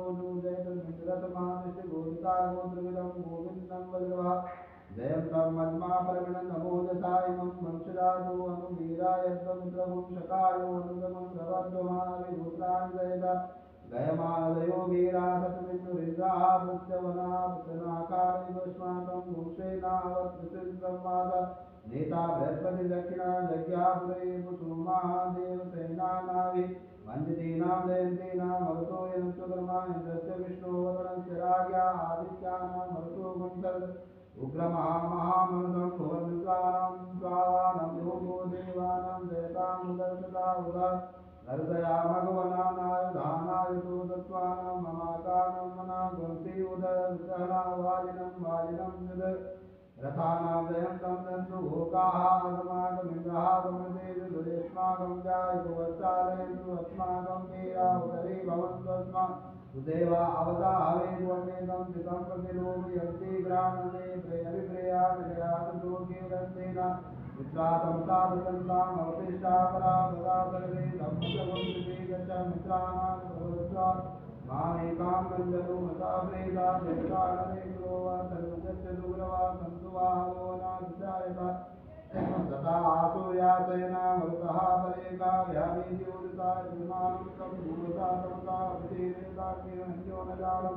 जयतमिन्द्रतमादिष्टगोविता गोत्रविदं गोविन्दं वज्रवा जयं तं मज्मा परमिणं नमोदसा इमं वंशजातो अनुवीराय त्वमित्रवंशकायो अनुगमं प्रवर्धमाविभूत्राणि जयता गयमालयो वीरा सतमिन्दुरिन्द्राः पुष्यवना पुतनाकारिवस्माकं वंशेनावत्प्रसिद्धं नेता बृहस्पति दक्षिणा यज्ञापुरे सुमहादेवसेनानाभि वन्दितीनां जयन्तीनां मरुतो यन्तकर्मा इन्द्रस्य विष्णोवरणस्य राज्ञा आदित्यानां मरुतो गुंसर्ग उग्रमहामहामनुतं भुवनविद्वानां स्वावानं योगो देवानां जयतामुदर्शता उदा नर्दया भगवनानायुधानायुतो दत्त्वानां ममाकानं मना गुंसि उदरविदहना वाजिनं युध रथानां जयन्तं दन्तु भोकाः आगमागमिन्द्रः गमते दुरेस्माकं जायकुवत्सालयन्तु अस्माकं वीरा उदरे भवन्त्वस्मा सुदेवा अवताहवेद्वन्येदं चितं प्रतिलोभयन्ति ग्रामणे प्रेयविप्रेया विजयातुर्गेरन्तेन मित्रातं तादृशन्ताम् अवतिष्ठा परा पदा सर्वे धम्मसमुद्रिते गच्छ मित्राणां प्रवृत्त्वा मामेकां गञ्जलो मता प्रेता जयकारणेन्द्रो वा सर्वस्य दुर्गवा सन्तु वाहनो नादिचायता तथा आसूर्यासेना मरुतः परेका व्यामीद्योदिता विमानं तं भूता तमसा विशेषेतान्यो न जालं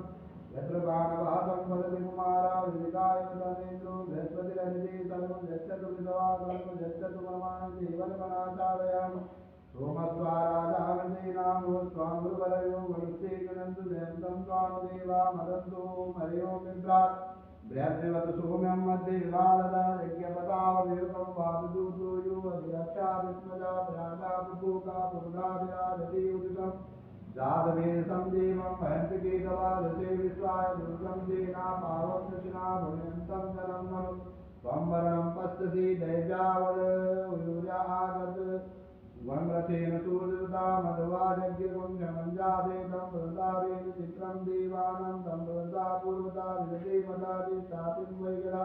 यत्र बाणवासं वदति कुमारा विदिताय तमेन्द्रो बृहस्पतिरनिधि सर्वं यच्छतु विधवा सर्वं यच्छतु ममान् जीवनमनाचारयामि सोमस्वाराजामतीनामो स्वामृवरयो मनुष्ये गणन्तु जयन्तं स्वामदेवा मदन्तु हरियो मित्रात् बृहद्विवत सोम्यं मध्ये विवाददा यज्ञपतावदेवं वाददूतो यो अधिरक्षा विष्मजा प्रयागा पुपूका पुरुषाभिराजति उदितं जातवेदं देवं हयन्ति केतवादशे विश्वाय दुर्गं देना पावं दक्षिणा भुयन्तं जलं नमः त्वं वरणं पश्यसि दैव्यावद उयुर्यागत वंरथेन सूर्यवता मधवाजज्ञगुण्यमञ्जादेतं वृन्दावेन चित्रं देवानां तं वृन्दा पूर्वता विदते मदादिष्टातिं वैगला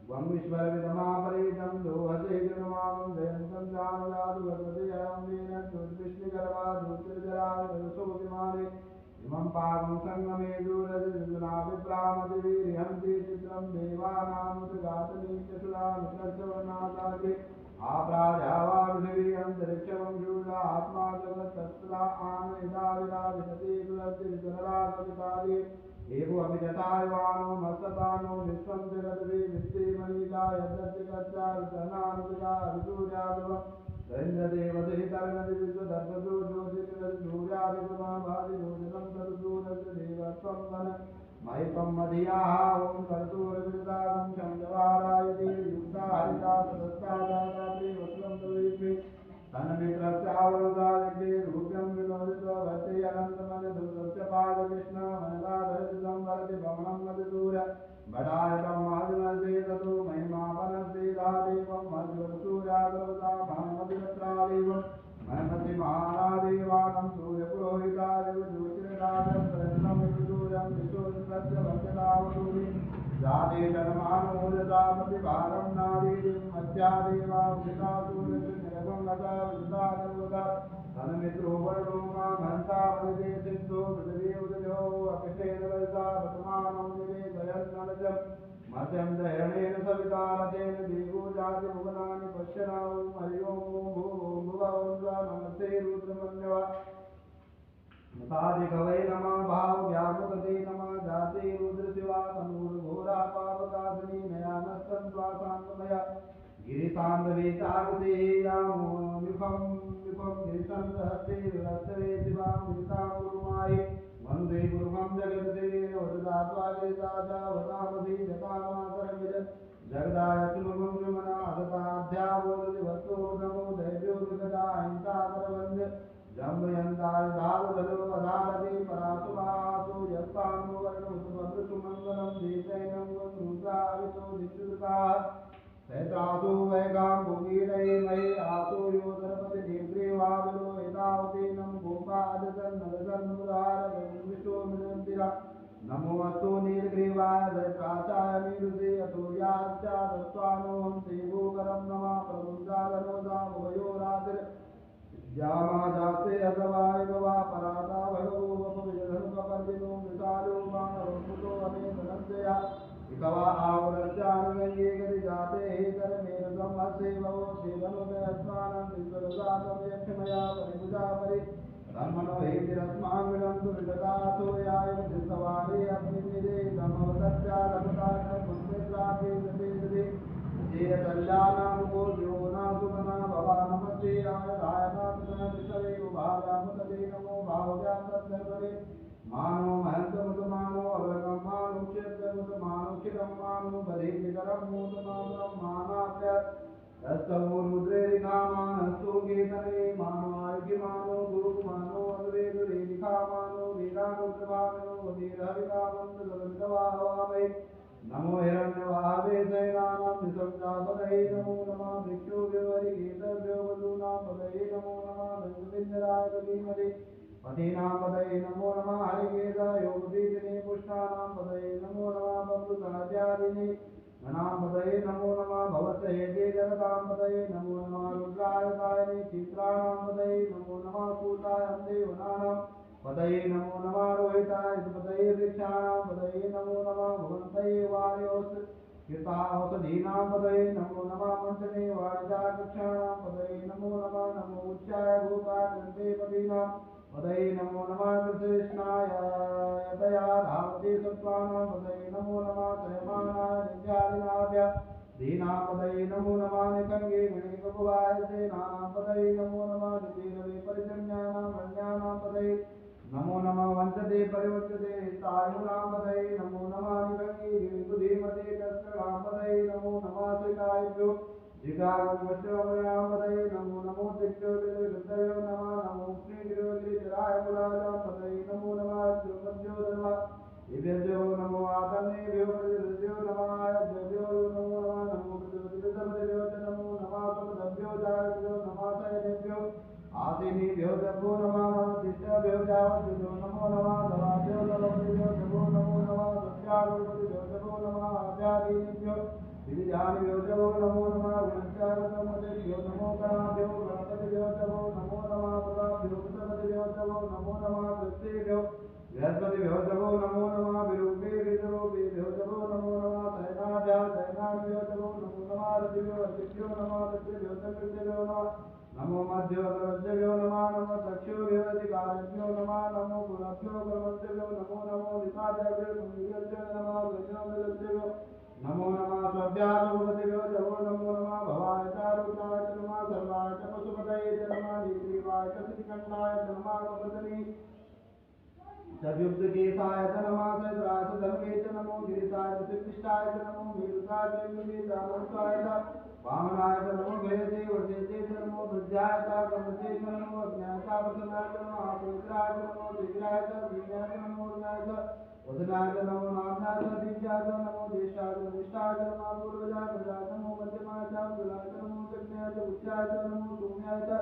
वं विश्वरविदमापरेतं दोहसे जगमानं जयन्तं जानदातु भगवते अयं वेन दुर्विष्णुगर्वा दुर्जरा विमाने इमं पावं सङ्गमे दूरजनाभिप्रामदिवीर्यन्ति चित्रं देवानामुद्गातनीत्यसुरानुकर्षवर्णासागे आप्राजावापृथिवी अन्तरिक्षमं शूला आत्मा जगत्तत्सदा आनयदा विराजते दुरस्य वितरला कवितादि एवो अभिजतायवानो मत्सतानो विश्वं जगद्वे वित्ते मनीजा यद्दस्य कच्चा वितरणानुजा विदूर्यादवम् सैन्द्रदेवसहितर्णति विश्वधर्मजो ज्योतिर्सूर्यादिगुणाभादिगोचरं तदसूरस्य देवत्वं वन महिपं मधियाः ॐ कर्तूरविदां शंजवारायते युक्ता हरिता सदस्तादात्रे वस्त्रं तवेत्मे तन्मित्रस्यावरुदादिते रूप्यं विनोदित्वा भक्ते अनन्तमनदुर्गस्य पादकृष्ण मनदाधरितं वरति भवनं मधुसूर्य बडायतं महाजनस्ते ततो महिमापनस्ते दादेवं मधुसूर्यादवता महमदिवत्रादेवं महमति महारादेवानं सूर्यपुरोहितादेव ज्योतिर्राजं प्रयत्नं सूर्यं विश्वोन्द्रस्य भक्तदावतूरि जाते जनमानोदता प्रतिभारं नादेवीं मध्यादेवा विदिता सूर्यस्य निरगं लता विदिता सर्वदा तन्मित्रो वर्णो मामहन्ता वदते सिद्धो पृथिवी उदयो अपिषेण वरिता वर्तमानं निवेदयन्नमजम् मध्यं दयनेन सविता रथेन देवो जाति भुवनानि पश्यनां हरि ओं भुवं नमस्ते रुद्रमन्यवा मतादिकवै नमः भावव्यामुदते नमः जाते रुद्रशिवा तनूर्घोरा पावकासिनी नयानस्तं स्वासान्तमया गिरिसान्धवेतागते यामो विभं गिरिसन्धहस्ते विरस्तवे शिवां विदितां कुरुमायि वन्दे गुरुमं जगद्देव वददात्वागेताजावतामसि जतामातरमिद जगदायतुमगुं जुमनादताध्यावोददिवस्तो नमो दैव्यो विगताहिंसाकरवन्द्य जम्बयन्ताय धावदलो वधारति परासुमासु यस्तानु वर्णमुसुमन्दसुमङ्गलं देशैनं वन्द्रुद्रावितो दिक्षुदुकाः सैत्रासु वैगां भुगीरये महे आसु योधरपति देव्रेवाविलो एतावतीनं गोपादसन्नदसन्मुदार विश्वो मिनन्दिरा नमो अस्तु नीलग्रीवाय दैत्राचाय नीरुते अतो याश्चादस्वानोऽहं सेवोकरं नमः प्रबुद्धादनोदामुभयोरातिर् यामाजास्ते अथवा वा पराता भगवो वपविजधनुकपर्दिनो मृतालो मानवमुतो अनेकनन्दया इकवा आवरस्यानुगङ्गे गति जाते हेतरमेरसं हस्ते भवो देवनुदयस्मानं विश्वरसातं यक्षमया परिभुजा परि धर्मनो हेतिरस्माङ्गलं तु विगतासो याय सवारे अस्मिन्निदे नमो तस्यादमतानं पुण्यत्रापे सते जय कल्याणां गोर्यो नासुमना भवा नमस्ते आयदायनाथना विषवे भाव्यामुतते नमो भाव्यान्तर्धर्मणे मानो महन्तमुतमानो अवलकं मानुक्षेत्रमुतमानुक्षिरं मानो बधेविकरं मूतमात्रं मानाप्य दस्तमो रुद्रेरिकामानस्तु केतने मानो आयुगिमानो गुरुमानो अद्वेदुरेरिका मानो वीरानुप्रभावनो वीरहरिकामन्तदन्तवाहवामहे नमो हिरण्यवाहवे शैलानां निसंजापतये नमो नमः भिक्षुभ्योऽरिकेतभ्यो वधूनां पतये नमो नमः दन्तविन्दराय धीमहि पतीनां पतये नमो नमः हरिकेशायोगदीपिने पुष्टानां पतये नमो नमः बन्धुसहजादिने गणां पतये नमो नमः भवत्सहेते जगतां पतये नमो नमः रुद्राय सायने चित्राणां पतये नमो नमः सूताय देवनानां पतये नमो नमः रोहिताय पतये वृक्षाणां पतये नमो नमः भुवन्तये वार्योस् कृतावसदीनां पतये नमो नमः मञ्चने वारिजाकक्षाणां पतये नमो नमः नमो उच्चाय भूताय गन्धेपदीनां पतये नमो नमः कृष्णाय यतया धावते सत्त्वानां पतये नमो नमः संयमानाय नित्यादिनाभ्य दीनां पतये नमो नमः निकङ्गे गणेकभुवाय सेनानां पतये नमो नमः नितीरवे परिजन्यानां रण्यानां पतये नमो नमः वंशते परिवर्तते सायुनां पतये नमो नमः निकङ्गे गिरिबुधिमते तस्करां पतये नमो नमः श्रीकायभ्यो जिगावश्वमयां पतये नमो नमो दिक्भ्यो विदयो नमः नमो श्रीगिरिगिरिजराय पुराजां पतये नमो नमः ज्योतिभ्यो धर्म दिव्यभ्यो नमो आतन्नेभ्यो प्रतिभ्यो नमः आयभ्यो नमो नमः नमो प्रतिभ्यो नमो नमः सुमदभ्यो जायभ्यो नमः सैनेभ्यो आसीनेभ्यो जभ्यो नमः शिष्यभ्यो जावभ्यो नमो नमः दवाभ्यो दलभ्यो जभो नमो नमः सत्याभ्यो जभो नमः आचार्येभ्यो विद्याभ्यो जभो नमो नमः गुणचारसमदेभ्यो नमो गणाभ्यो गणपतिभ्यो जभो नमो नमः पदाभ्यो पदपतिभ्यो जभो नमो नमः कृष्णेभ्यो बृहस्पतिभ्यो जभो नमो नमः विरूपेभ्यो जभो नमो नमः सैनाभ्यो जभो नमो नमः रतिभ्यो रतिभ्यो नमः रतिभ्यो चक्रभ्यो नमः नमो मध्योदरभ्यो नमः नमो चक्षुभ्यो अधिकारिभ्यो नमः नमो गुणभ्यो गुणवद्भ्यो नमो नमो विकार्यभ्यो गुणभ्यो नमः वैष्णवभ्यो नमो नमः स्वभ्यानुभवभ्यो जभो नमो नमः भवाय चारुताय नमः सर्वाय च पशुपतये नमः नीग्रीवाय च श्रीकण्ठाय नमः वदनी सद्युक्तकेशाय च नमः सहस्राय च धर्मे च नमो गिरिशाय च श्रीकृष्णाय च नमो वीरुताय च इंद्रजामोत्साय च वामनाय च नमो गहेते वर्धेते च नमो विद्याय च ब्रह्मते च नमो ज्ञाय च वसनाय च नमो आपुत्राय च नमो दिव्याय च दीनाय च नमो ज्ञाय च वसनाय च नमो नाम्नाय च दिव्याय च नमो देशाय च निष्ठाय च नमो पूर्वजाय प्रजाय च नमो मध्यमाय च गुलाय च नमो जज्ञाय च उच्चाय च नमो सौम्याय च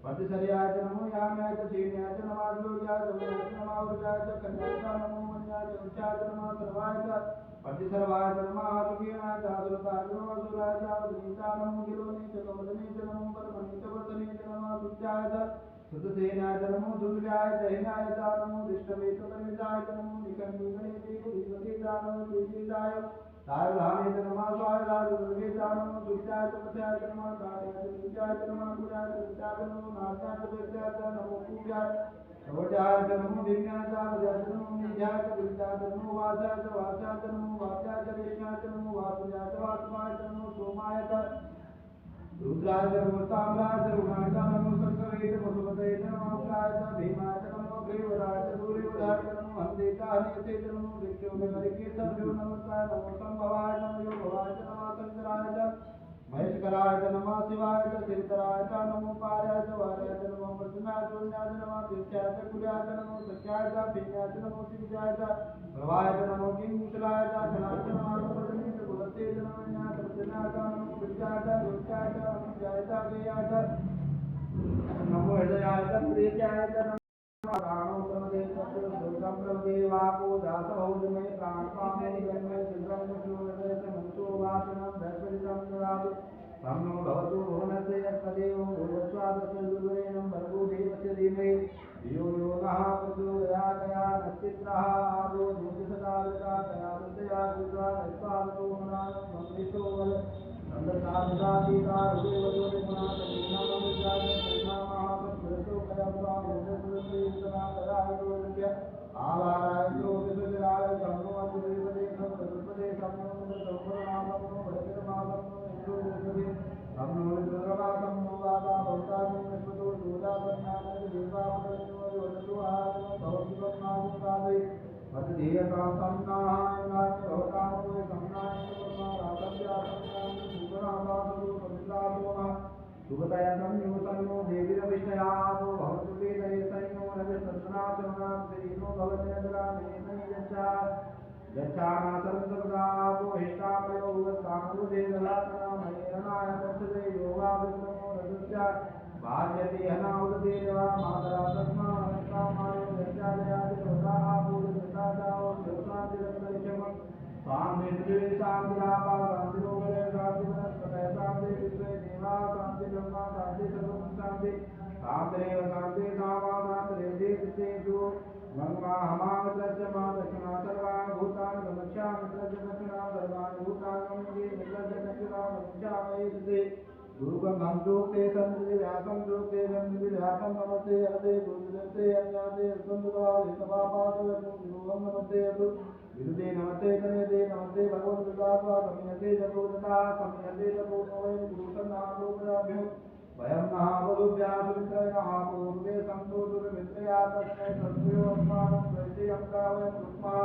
प्रतिशर्याय च नमो याम्याय च चीन्याय च नमः लोक्याय च वयाय च नमः वृजाय च कन्याय च नमो मन्याय च उच्चाय च नमः सर्वाय च प्रतिसर्वाय च नमः सुखीनाय च आसुरताय च नमः सुराय च वदनीचाय नमो गिरोने च कवदने च नमो परमने च वर्धने च नमः सुत्याय च सुतसेनाय च नमो दुर्गाय च हिनाय च नमो दिष्टवे च परिजाय च नमो निकण्डे गणेते बुद्धिमते च नमो श्रीजाय सायुधाने च नमः स्वायुधाय च दुर्गे च नमो दुर्गाय च पथ्याय च नमः कायाय च विद्याय च नमः गुणाय च विद्याय च नमो नाथाय च विद्याय च नमो पूज्याय शौचाय च नमो दिव्याय च वज्राय च नमो निध्याय च विद्याय च नमो वाचाय च नमो वाचाय च रेष्माय च नमो वासुजाय च वासुमाय च नमो सोमाय च रुद्राय च नमो ताम्राय च रुणाय च नमो संकवे च वसुपतये च नमो अम्लाय च भीमाय च नमो अग्रेवराय दूरेवराय नमो हन्देतानियते नमो विष्णु विमरिकेतभ्यो नमस्कार नमो संभवाय नमो यो भवाय नमः शंकराय च महेशकराय च नमः शिवाय च शिवतराय च नमो पार्याय च वार्याय च नमो वसुनाय च पुण्याय च नमः तीर्थाय च कुल्याय च नमो सत्याय च भिन्याय च नमो शिवाय च प्रभाय च नमो किंकुशलाय च धनाय च नमः पदनी च गुणते च नमो न्याय च प्रसन्नाय च नमो विद्याय च रुचाय च नमो जय च गेयाय च नमो हृदयाय च हृदयाय च नमो प्राणो प्रमदे च दुर्गम प्रमदे वापो दासभौजमे प्राणपामो जन्मे चन्द्रं सूर्यदय च मनसो वासनं दर्शनितं ददातु तन्नो भवतु भुवनस्य यत्पदेव भूयस्वादस्य दुर्गरेणं भर्गो देवस्य धीमहि धियो यो नः प्रचोदयात् नक्षत्रः आदो ज्योतिषदाविता तया विद्या गुरुत्वा नैष्पादतो मनानं संविष्टो वद नन्दसाधुदातीता हृदयवतो पुनातनीनामविद्याय परिणामाः कयप्रा भूतसुरसुरीतना तदायुर्वद्य आवाराय ज्योतिषजराय सम्मोहद्विपदे संस्कृतपदे सम्मोहनसंवरणामो भद्रमासम्मो इन्द्रोदे सम्मो रुद्रमासम्मो वाता भवतामो विश्वतो दूतापन्नानदेवामकरणो वदतु आहारमो भवद्विपन्नामुदादे मद्धियतां सम्नाहाय भवतामो सम्नाय सुगतया संयो संयो देवीरविष्णयातो भवतु वेदये संयो रजसन्नाचरणां श्रीनो भवजनगरामेन यच्छानासरं सर्वदापो हिष्टामयो भुवत्कामरुदेवलात्मनामयेरणाय तत्सदे योगाविक्रमो रजस्य भाज्यते हनावदते देवा मातरा तस्मान्नस्तामायो यज्ञालयादिवदापूर्वदादावो देवतादिरत्नैषमं स्वामी पृथिवी शान्तिरापा शान्तिरोगरे शान्तिवनस्पतय शान्ति विश्वे देवा शान्ति ब्रह्मा शान्ति सर्वं शान्ति शान्तिरेव शान्ति सामा शान्तिरेव चित्तेषु गङ्गा हमामित्रस्य मा दक्षिणा सर्वाणि भूतानि गमिष्यामित्रस्य दक्षिणा सर्वाणि भूतानि गमिष्ये मित्रस्य दक्षिणा गमिष्यामि दुर्गं जोक्ते सन्निधिव्यासं जोक्ते सन्निधिव्यासं नमस्ते हरते गुरुदेवते अन्याते स्कन्दभावेतवापादवं नमस्ते अतु विदुते नमस्ते तनयते नमस्ते भगवद्गीतात्वा संयते जपोदता संयते जपोदवयं गुरुसन्नामोपदाभ्यो वयं नः वधुभ्यासुमित्रयः पूर्वे संतोषुरमित्रया तस्मै सत्यो अस्मानं वैद्यं गावयं रुक्मा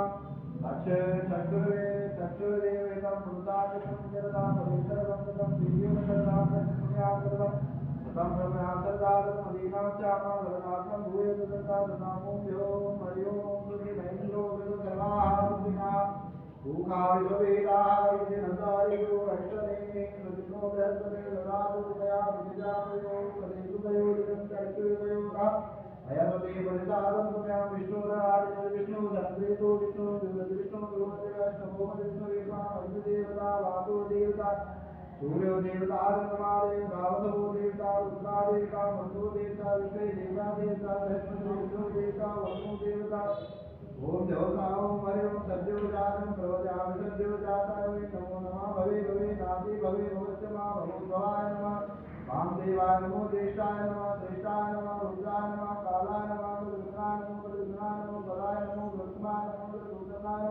चक्षुर्देवेतं मृतादिकं जरदां पवित्रसंगतं दिव्यमकरदां पुण्याकरदं सतं ब्रह्मयान्तर्दातमदीनां चापा वरदात्मं भूयदुर्दातनामो व्योम हरि ओं श्रीमहेन्द्रो सर्वाहारुदिना भूखाविषवेदायिनन्दारियो हरिषणे सुदिनो बृहस्पते ददातुदया विजयामयो पदेषुभयो दिनं कर्तव्ययोगा अयमते परिसादं पुण्यां विष्णुरादिनो विष्णु धन्वेतो विष्णु विष्णु गुरुमदेवष्टमो विष्णुरेवा वैद्यदेवता वातो देवता सूर्यो देवता चन्द्रमादेव गावधवो देवता रुद्रादेवता मन्दो देवता विश्वे देवा देवता बृहस्पति विष्णु देवता वरुणो देवता ओम देवता ओम हरि ओम सद्यो जातं प्रवजामि सद्यो जाताय नमो नमः भवे भवे नादि भवे भवत्यमा भवद्भवाय नमः वामदेवाय नमो ज्येष्ठाय नमः श्रेष्ठाय नमः रुद्राय नमः कालाय नमः रुद्राय नमो बलाय नमो बृहस्पताय नमो रुद्राय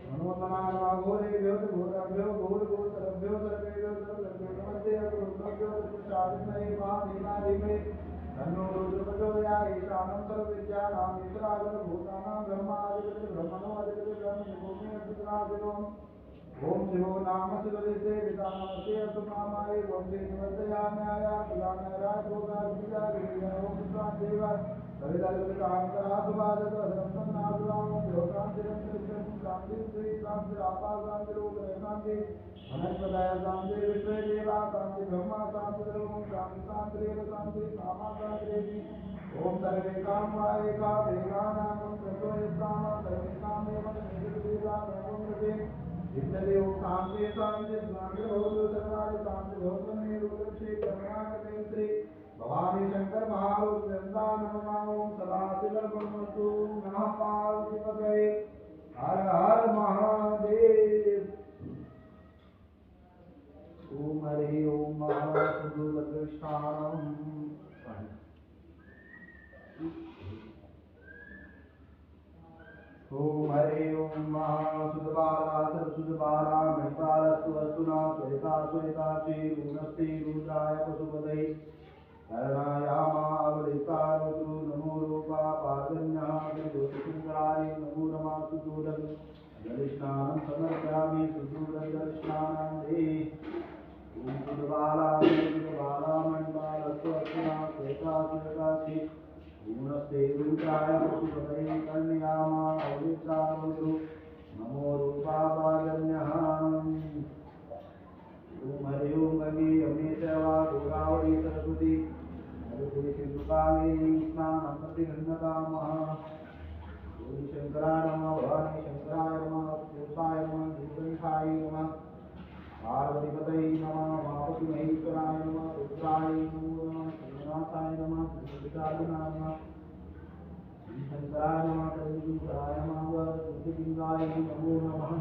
नमो नमः घोरेभ्यो घोरभ्यो घोरघोरभ्यो सर्वेभ्यो सर्वेभ्यो नमस्ते रुद्रभ्यो शास्त्रमये महादेवादिमे तन्नो रुद्र प्रचोदयात् ईशानं सर्वविद्यानां ईश्वराजं भूतानां ब्रह्मादिपति ब्रह्मणो अधिपति ब्रह्मभूमे अच्युतनादिवम् ओम शिवो नाम शिवलिते विदानमते असुमामाय वन्दे निवर्तयाम्याय प्रदानराजोगादिजा गिरिजा ओम स्वादेवा कविदल्पितान्तरासुवादसंसन्नादुरां योगान्तिरन्तरिक्षं शान्तिं श्री शान्तिरापाशान्तिरोगशान्ति वनस्पतय शान्ति विश्वे देवा शान्ति ब्रह्मा शान्ति सर्वं शान्ति शान्तिरेव शान्ति कामा शान्तिरेति ओम सर्वे कामाय कामेकानां तत्त्वयत्कामा सर्वे कामेव निर्देवानां कृते इत्तदेव शान्ति शान्ति भवतु सर्वाणि शान्ति भवतु मे रुद्रक्षे करुणाकटे श्री भवानी शंकर महारुद्रवृन्दावन ओम सदाशिवमस्तु नमः पार्वतीपतये हर हर महादेव ओम हरि ओम महासुदुर्गष्टानम् ओम हरि ओम महासुदबाला सरसुदबाला मणिपालस्तु अस्तुना श्वेता श्वेता श्री रुद्राय पशुपतये करणायामावलितारुद्रो नमो रूपा पार्जन्यः ज्योतिषुन्दराय नमो नमः सुदूरं जलस्नानं समर्पयामि सुदूरं जलस्नानं देहि ॐ सुदबालामण्डालस्वस्तिना श्वेताश्वेतासि गुणस्ते रुद्राय पशुपतये कर्णयामावलितारुद्रो नमो रूपा पार्जन्यः ओम हरि ओम गंगे यमुने चैवा गोदावरी सरस्वती नर्मदे सिंधु कावेरी स्नानं प्रतिगृह्णामः ओम शंकराय नमः भवानी शंकराय नमः शिवाय नमः गुरुगंधाय नमः पार्वतीपतये नमः उमापति महेश्वराय नमः रुद्राय नमो नमः श्रीनाथाय नमः श्रीविशालनाय नमः शंकराय नमः कलियुगाय नमः ज्योतिर्लिंगाय नमो नमः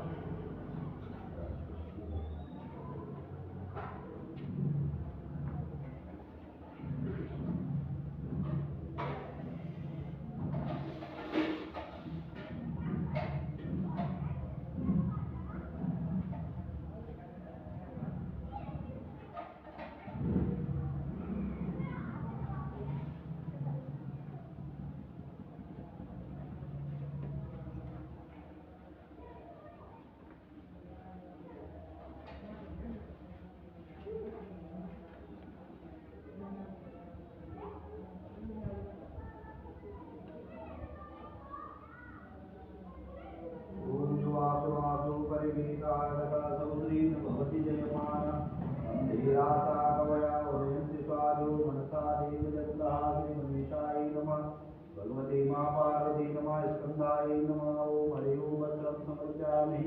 भवति जयमान धीराता कवया वदन्ति स्वादो मनसा देवदत्तः श्रीमनीषाय नमः भगवते मा पार्वती नमः स्कन्धाय नमः ओम हरि ओम वस्त्रं समर्पयामि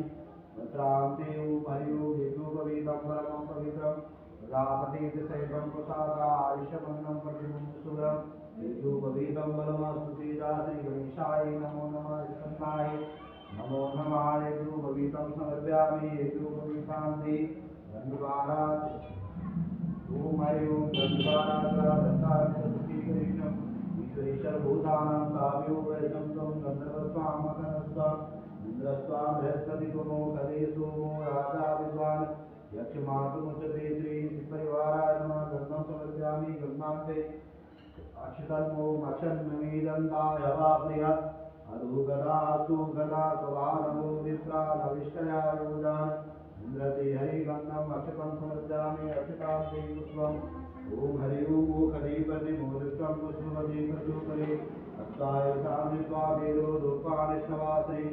वस्त्रान्ते ओम हरि ओम यज्ञोपवीतं परमं पवित्रं प्रजापतिर्सहितं प्रसादा आयुष्यमन्नं प्रतिमं सुरं यज्ञोपवीतं बलमस्तु तेजा श्रीगणेशाय नमो नमः स्कन्धाय नमो नमः यज्ञोपवीतं समर्पयामि यज्ञोपवीतान्ते धन्यवाद ओम हरि ओम धन्यवाद दत्ताय सरस्वती कृष्णं ईश्वरेश्वर भूतानां काव्यो वैष्णव तं गन्धर्वस्वामकनस्वां इंद्रस्वां बृहस्पति तुमो कले सोमो राजा विद्वान् यक्षमातुमुच्यते श्री परिवाराय नमः गन्धं समर्पयामि गन्धान्ते अक्षतन्मो मक्षन्नमीदन्ताय वा प्रिया अरुगदा सुगदा सवानमो विप्रा नविष्टया योजान् इंद्रते हरिगन्धम् अक्षतं समर्पयामि अक्षतान्ते पुष्पम् ओम हरि ओम खलीपति मोदकं पुष्पवती प्रचोपरे अक्षाय सामृत्वा वेदो रूपाणिष्ठवासरे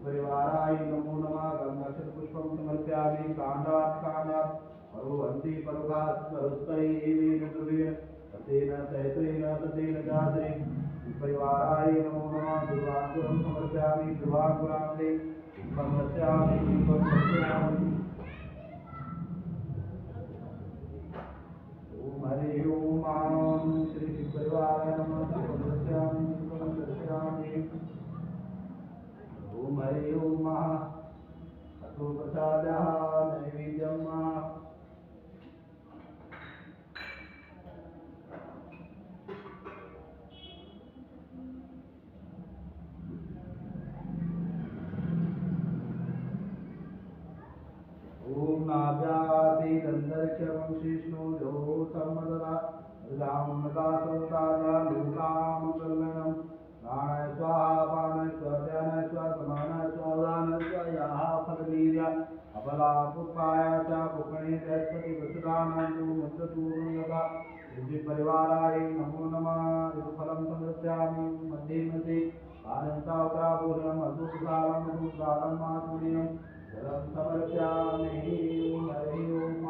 परिवाराय नमो नमः गन्धक्षत पुष्पं समर्पयामि काण्डात् काण्डात् परोहन्ति परुघात् परुस्तरे एवेन ध्रुवेण ततेन सहस्रेण ततेन जात्रे परिवाराय नमो नमः दुर्वाङ्कुरं समर्पयामि दुर्वाङ्कुरान्ते पुष्पं रचयामि पुष्पं रचयामि ओम हरि ओम श्री परिवाराय नमः पुष्पं रचयामि पुष्पं रचयामि ओम हरि ओम अतो प्रसादः नैवेद्यं ओम नाभ्याति दंदर्क्षमं शिष्णु जो सम्मददा रामदा सोताजा लोकाम कल्लनम प्राणाय स्वाहा पानाय स्वाध्यानाय स्वाहा समानाय स्वाहा उदानाय स्वाहा याः फलवीर्या अबला पुष्पाय च पुष्पणे बृहस्पति वसुदानान्तु मुद्रतूर्णता सिद्धि परिवाराय नमो नमः ऋतुफलं समर्पयामि मध्ये मध्ये आनन्दावतापूर्णम् अधुकालं अधुकालं मातुर्यम् जलं समर्पयामि ओम हरि ओम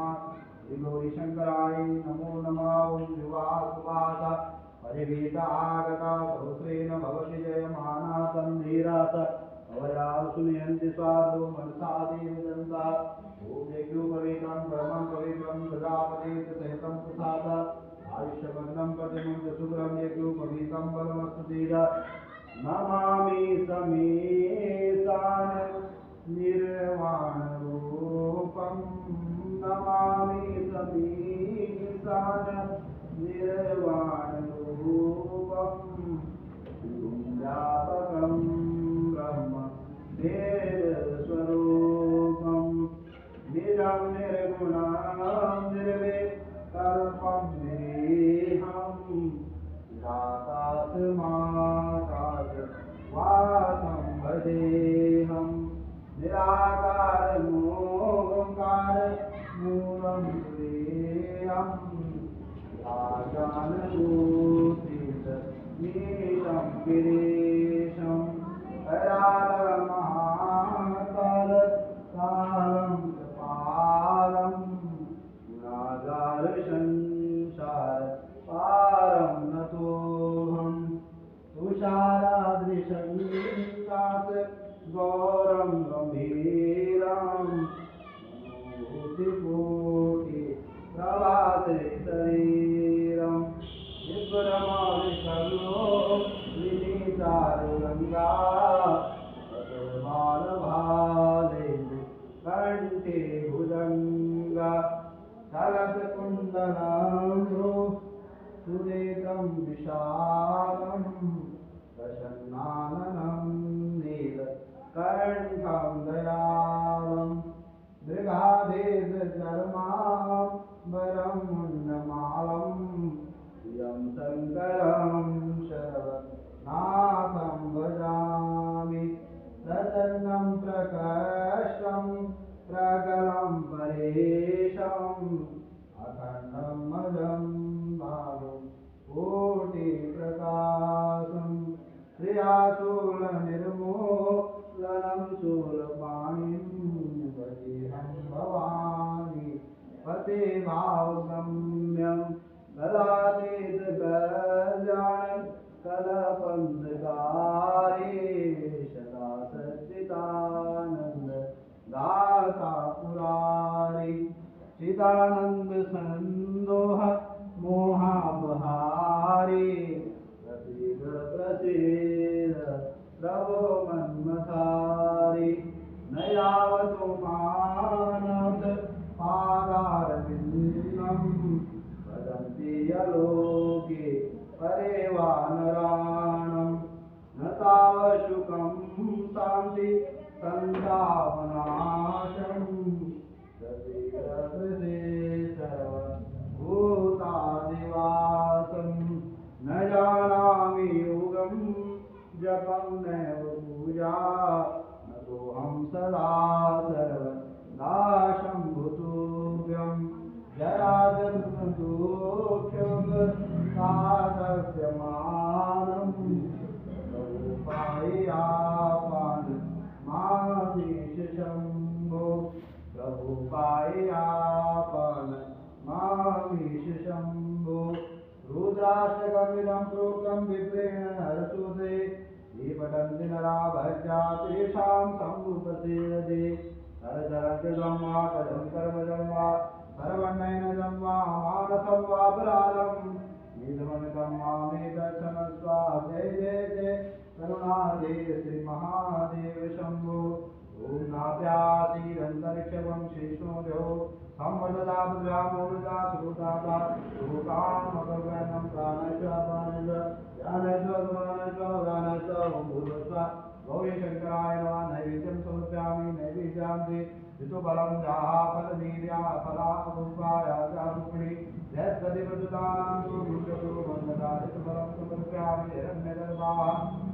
श्री गौरीशंकराय नमो नमः ओम युवा सुवास परिवीत आगता सहस्रेण भवति जयमाना तन्धीरास अवयाव सुनयन्ति स्वादो मनसा देवदन्ता ओम यज्ञोपवीतं परमं पवित्रं प्रजापतिर्सहितं प्रसाद आयुष्यमग्नं प्रतिमं च शुभ्रं यज्ञोपवीतं बलमस्तु तेजा नमामि समीसान् निर्वाण रूपं नमामि समीसान् निर्वाण रूपं व्यापकं ब्रह्म वेदस्वरूपं निजं निर्गुणं निर्विकारं कल्पं निरीहं निराकाशमाकाश वासं भजेऽहं निराकारमोङ्कार मूलं तुरीयं राजानभूतित नीलं गिरीशं करालमहाकाल कालं कृपालं गुणागार संसार पारं नतोऽहं तुषारादृशं गौरं गम्भीरं कोटि प्रभाते शरीरं विभ्रमविकलो विनीतारुगङ्गा बालभालेन्दु कण्ठे भुजङ्गा चलत्कुण्डलाम्रो सुरेतं विशालं प्रसन्नाननं नीलकण्ठं दयालं मृगाधीशचर्माम्बरं मुण्डमालं यं शङ्करं शरवनाथं भजामि प्रसन्नं प्रकर्षं प्रगलं परेशम् अखण्डं मजं भागं कोटिप्रकाशं श्रियाशूलनिर्मूलनं शूलपाणिं भजेऽहं भवानि पते भावगम्यं कलातीतकल्याणं कलपन्थकारे सदा सच्चिदानन्द दाता पुरारी चिदानंद संदोह मोहापहारी प्रसिद्ध प्रसिद्ध प्रभो मन्मथारी नयावतो मानद पादारविन्दं वदन्ति यलोके परे वानराणं न तावशुकं शान्ति सन्तापनाशम् भूतादिवासं न जानामि योगं जपं नैव पूजा न तोऽहं सदा सर्वदा शम्भुतुभ्यं जराजन्मदुःखसाधव्यमानं प्रभुपायापान माधीश शम्भो प्रभुपायापन मामीश शम्भो रुद्राष्टकमिदं प्रोक्तं विप्रेण हरसुदे ये पठन्ति नरा भज्या तेषां शम्भुप्रसीदते सरचरञ्जं वा कजं कर्मजं वा सर्वण्यैनजं वा मानसं वापराधं नीलमनकं मामेतत्क्षमस्व जय जय जय करुणादे श्री महादेव शम्भो ॐ नाभ्यासीरन्तरिक्षवं शेषोऽभ्यो संवददाभ्यामोरुदा सुदाता सुकामकर्वणं प्राणश्वापानश्व ज्ञानश्व भूतस्व गौरी शङ्कराय नमः नैवेद्यं समर्पयामि नैवेद्यां ते ऋतुफलं फलनीर्या फलारूपायाचारूपिणी यद्गतिप्रसुतानां गुरुमन्दता ऋतुफलं समर्पयामि हिरण्यगर्भाः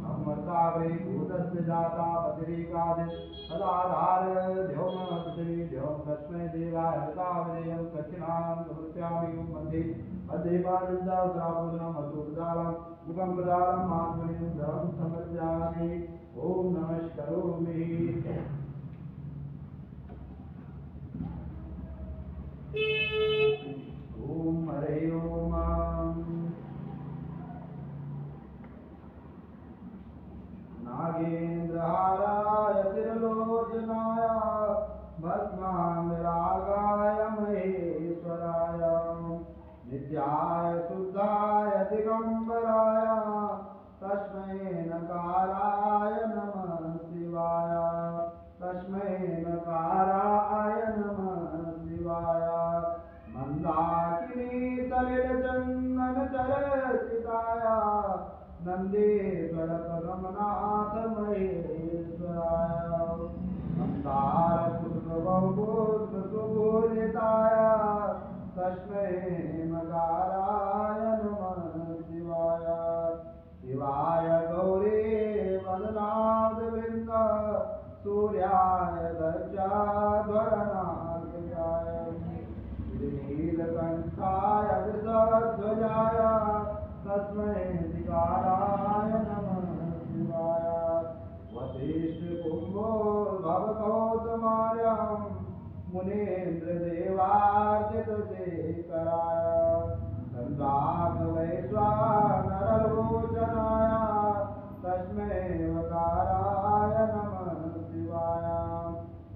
सम्मर्ताग्रे भूतस्य जाता पतिरेकादि सदाधार द्योमश्री द्यों तस्मै देवाय हृतावदेयं दक्षिणां समर्पयामि मध्ये मध्ये पादुदालं अतुर्दालं मुखं प्रदालं मात्मनिं धनं समर्पयामि ॐ नमस्करोमि ॐ हरे ओम नागेन्द्रहाराय तिरलोचनाय भस्माङ्गरागाय महेश्वराय नित्याय शुद्धाय दिगम्बराय तस्मै नकाराय नमः शिवाय तस्मै नकाराय नमः शिवाय मंदाकिनी सलिलचन्दन चर्चिताय नंदीश्वर पद्मनाथ महेश्वराय मंदार पुष्पबहुपुष्प सुपूजिताय तस्मै मकाराय नमः शिवाय। शिवाय गौरी वदनादवृन्द सूर्याय दक्षाध्वरनाथाय नीलकण्ठाय वृषध्वजाय तस्मै दिकाराय नमः शिवाय। वसिष्ठकुम्भोद्भवगौतमाय मुनीन्द्रदेवार्चितशेखराय गन्धाग्रवैश्वानरलोचनाय तस्मै वकाराय नमः शिवाय।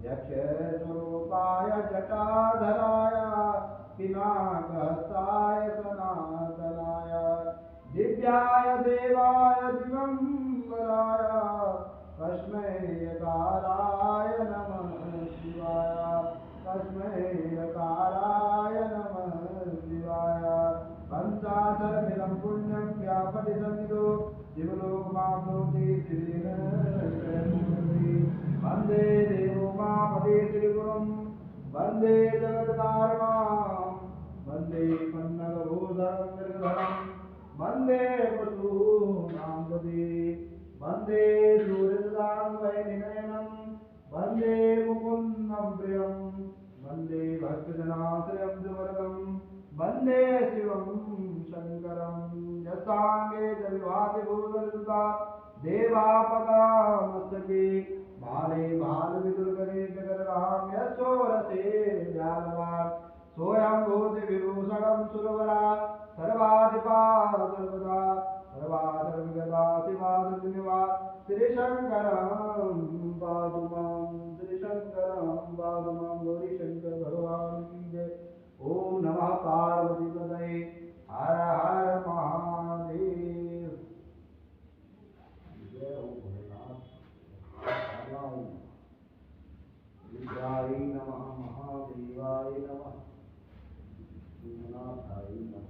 यक्षस्वरूपाय जटाधराय पिनाकहस्ताय सनातनाय दिव्याय देवाय दिगम्बराय तस्मै यकाराय नमः शिवाय। तस्मै यकाराय नमः शिवाय। पंचाशरमिदं पुण्यं व्यापटिसन्निधो शिवलोकमाप्नोति शिवेन शरणमूर्ति। वन्दे देवो मामदे त्रिगुरुं वन्दे जगत्कारणं वन्दे पन्नगभूधरं मृगधरं वन्दे पशूनां पदे वन्दे सूर्यदां वैनिनयनं वन्दे मुकुन्दं प्रियं वन्दे भक्तजनाश्रयं सुवर्गं वन्दे शिवं शङ्करं। यस्ताङ्गे च विभाति भूतलता देवापगामस्तके बाले बालविदुर्गणे जगर्हां यशोरसे व्यालवान् सोऽयं भूति विभूषणं सुरवरा सर्वाधिपा सर्वदा सर्वाधर्मगदा शिवाधर्मिवा श्रीशङ्करं पातु मां श्रीशङ्करं पातु मां गौरीशङ्कर भगवान् की जय। ॐ नमः पार्वतीपतये हर हर महादेव। जय हो भोलेनाथ। विद्याय नमः महादेवाय नमः श्रीनाथाय नमः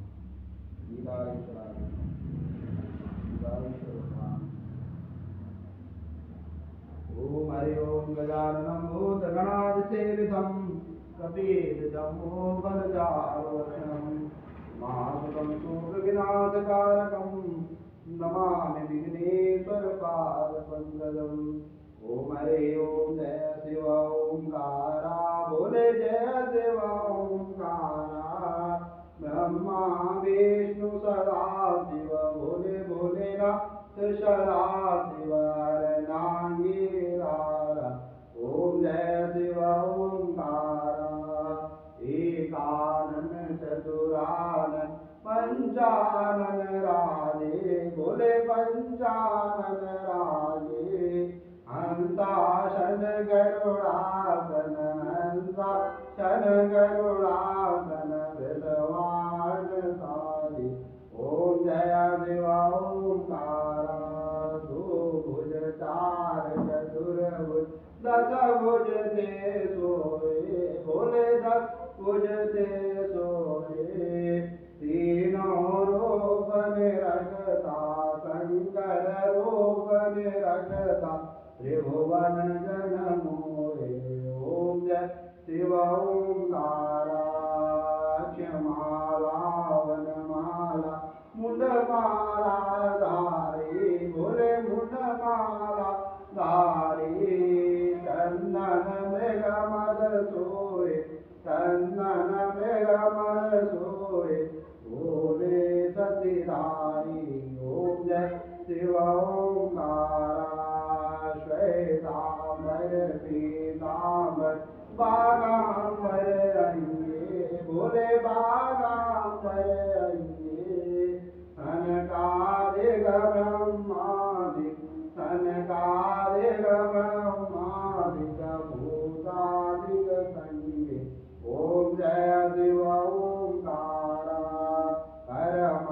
लीलाश्वराय ओम हरि ओम गजाननं भूतगणाधिसेवितं कपितजम्बूफलचारुभक्षणं महासुतं सूर्यविनाशकारकं नमामि विघ्नेश्वरपादपङ्कजम्। ओम हरि ओम जय शिव ओंकारा बोले जय शिव ओंकारा ब्रह्मा विष्णु सदा शिव बोले भोलेनाथ सदा शिव नांगीरारा। ओम जय शिव ओंकारा एकानन चतुरानन पंचानन राजे बोले पंचानन राजे हंसा शन गरुड़ासन हंसा शन गरुड़ासन वृषवान सारी। ओम जय शिव ओंकारा दो भुज चार चतुर्भुज दस भुज ते सोए बोले दस भुज ते सोए तीनों रूप निरखता शंकर रूप निरखता त्रिभुवन जन मोहे। ओम जय शिव ओंकारा क्षमाला वनमाला मुंडमाला धारी बोले मुंडमाला धारी चंदन मृग मद सोए चंदन मृग मद सोए बोले सतीधारी। ओम जय शिव ओंकारा श्वेतांबर पीतांबर बागांबर अइये बोले बागांबर अइये सनकादिक ब्रह्मादिक सनकादिक ब्रह्मादिक भूतादिक संगे। ओम जय शिव ओंकारा परम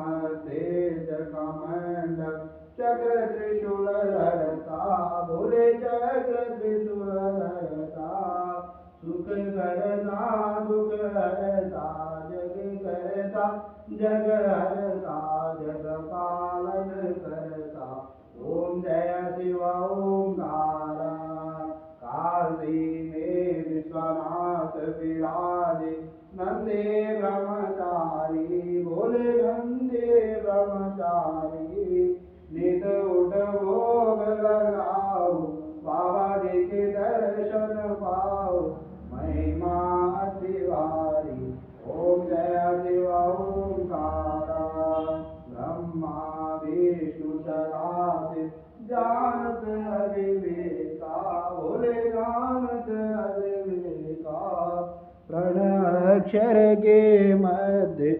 तेज कमंडल चक्र त्रिशूल धरता बोले चक्र त्रिशूल धरता सुख करता दुख हरता जग करता जग हरता जग पालन करता। ओम जय शिव ओंकारा काशी में विश्व नाथ विराजे नंदे ब्रह्मचारी बोले नंदे ब्रह्मचारी नित उठ भोग लगाओ बाबा जी के दर्शन पाओ महिमा तिवारी ओम जय शिव ओंकारा ब्रह्मा विष्णु सदाशिव जानत अविवेका बोले जानत अविवेका प्रण अक्षर के मध्य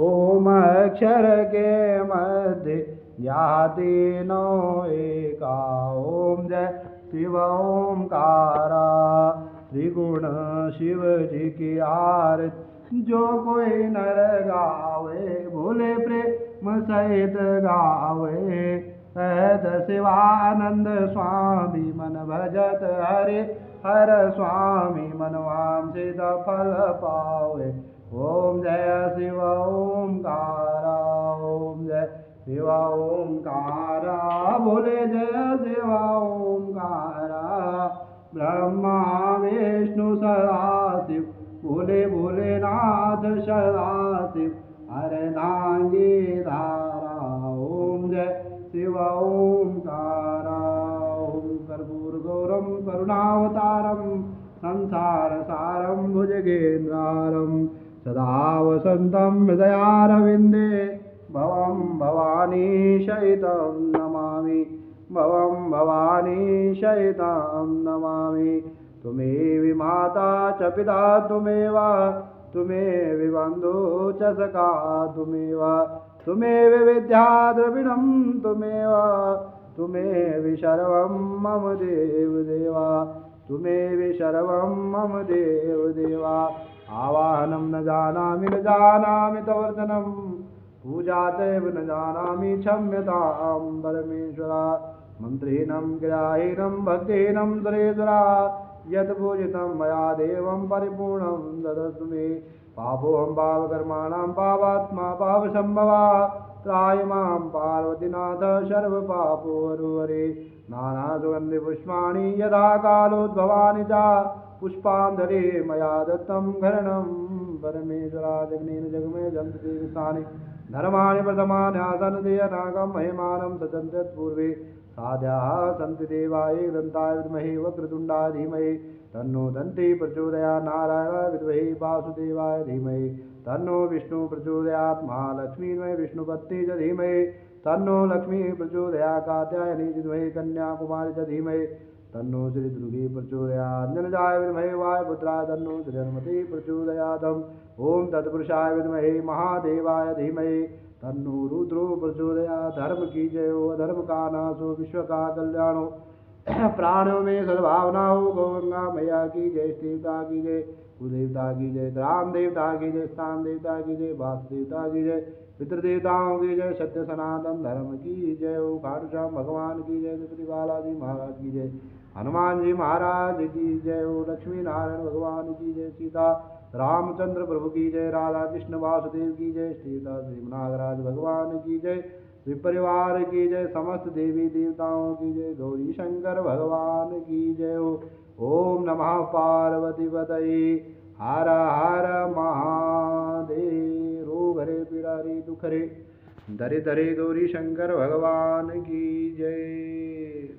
ओम अक्षर के मध्य जाति नो एका ओम जय शिव ओंकारा त्रिगुण शिव जी की आरती जो कोई नर गावे भोले प्रेम सहित गावे सहज शिवानंद स्वामी मन भजत हरे हर स्वामी मनवांछित फल पावे ओम जय शिव ओंकारा ओम जय शिव ओंकारा बोले जय शिव ओंकारा ब्रह्मा विष्णु सदाशिव बोले भोलेनाथ सदाशिव अर्धांगी धारा ओम जय शिव ओंकारा ओम कर्पूरगौरम करुणावतारम संसार सारम भुजगेन्द्रारम सदा वसंतं हृदयारविन्दे भवं भवानी शयितं नमामि भवं भवानी शयितं नमामि तुमेव माता च पिता तुमेव तुमेव बन्धु च सखा तुमेव तुमेव विद्या द्रविणं तुमेव तुमेव सर्वं मम देवदेवा तुमेव सर्वं मम देवदेवा आवाहनं न जानामि तवर्धनं पूजा चैव न जानामि क्षम्यतां परमेश्वरा मन्त्रेणं गिराहीनं भक्तेनं सुरेश्वरा यत् पूजितं मया देवं परिपूर्णं ददतु मे पापोऽहं पापकर्माणां पापात्मा पापसम्भवा त्राहि मां पार्वतीनाथ सर्वपापोहरो हरे नानासुगन्धिपुष्पाणि यथा कालोद्भवानि च पुष्पाञ्जलि मया दत्तं घरणं परमेश्वरा जगनेन जगमे जन्तु धर्माणि प्रथमानि आसन् देयनागं महिमानं सचन्त्यत्पूर्वे साध्याः सन्ति देवाय ग्रन्थाय विद्महे वक्रतुण्डाय धीमहि तन्नो दन्ति प्रचोदयात् नारायणाय विद्महे वासुदेवाय धीमहि तन्नो विष्णु प्रचोदयात् महालक्ष्मीर्महे विष्णुपत्नी च धीमहि तन्नो लक्ष्मी प्रचोदयात् कात्यायनी विद्महे कन्याकुमारी च धीमहि तन्नो श्री दुर्गे प्रचोदयात् अंजनजाय विद्महे वायुपुत्राय तन्नो श्री हनुमते प्रचोदयात् ओम तत्पुरुषाय विद्महे महादेवाय धीमहि तन्नो रुद्रो प्रचोदयात् धर्म की जय हो अधर्म का नाश हो विश्व का कल्याण हो प्राणों में सद्भावना हो गौगंगा मैया की जय देवता की जय कुलदेवता की जय ग्राम देवता की जय स्थान देवता की जय वास्तु देवता की जय पितृदेवताओं की जय सत्य सनातन धर्म की जय हो खाटूश्याम भगवान की जय श्री बालाजी महाराज की जय हनुमान जी महाराज की जय हो लक्ष्मी नारायण भगवान की जय सीता रामचंद्र प्रभु की जय राधा कृष्ण वासुदेव की जय सीता श्री नागराज भगवान की जय श्री परिवार की जय समस्त देवी देवताओं की जय गौरी शंकर भगवान की जय हो ओम नमः पार्वती पतये हर हर महादेव रोग हरे पीड़ा हरे दुख हरे धरे धरे गौरी शंकर भगवान की जय।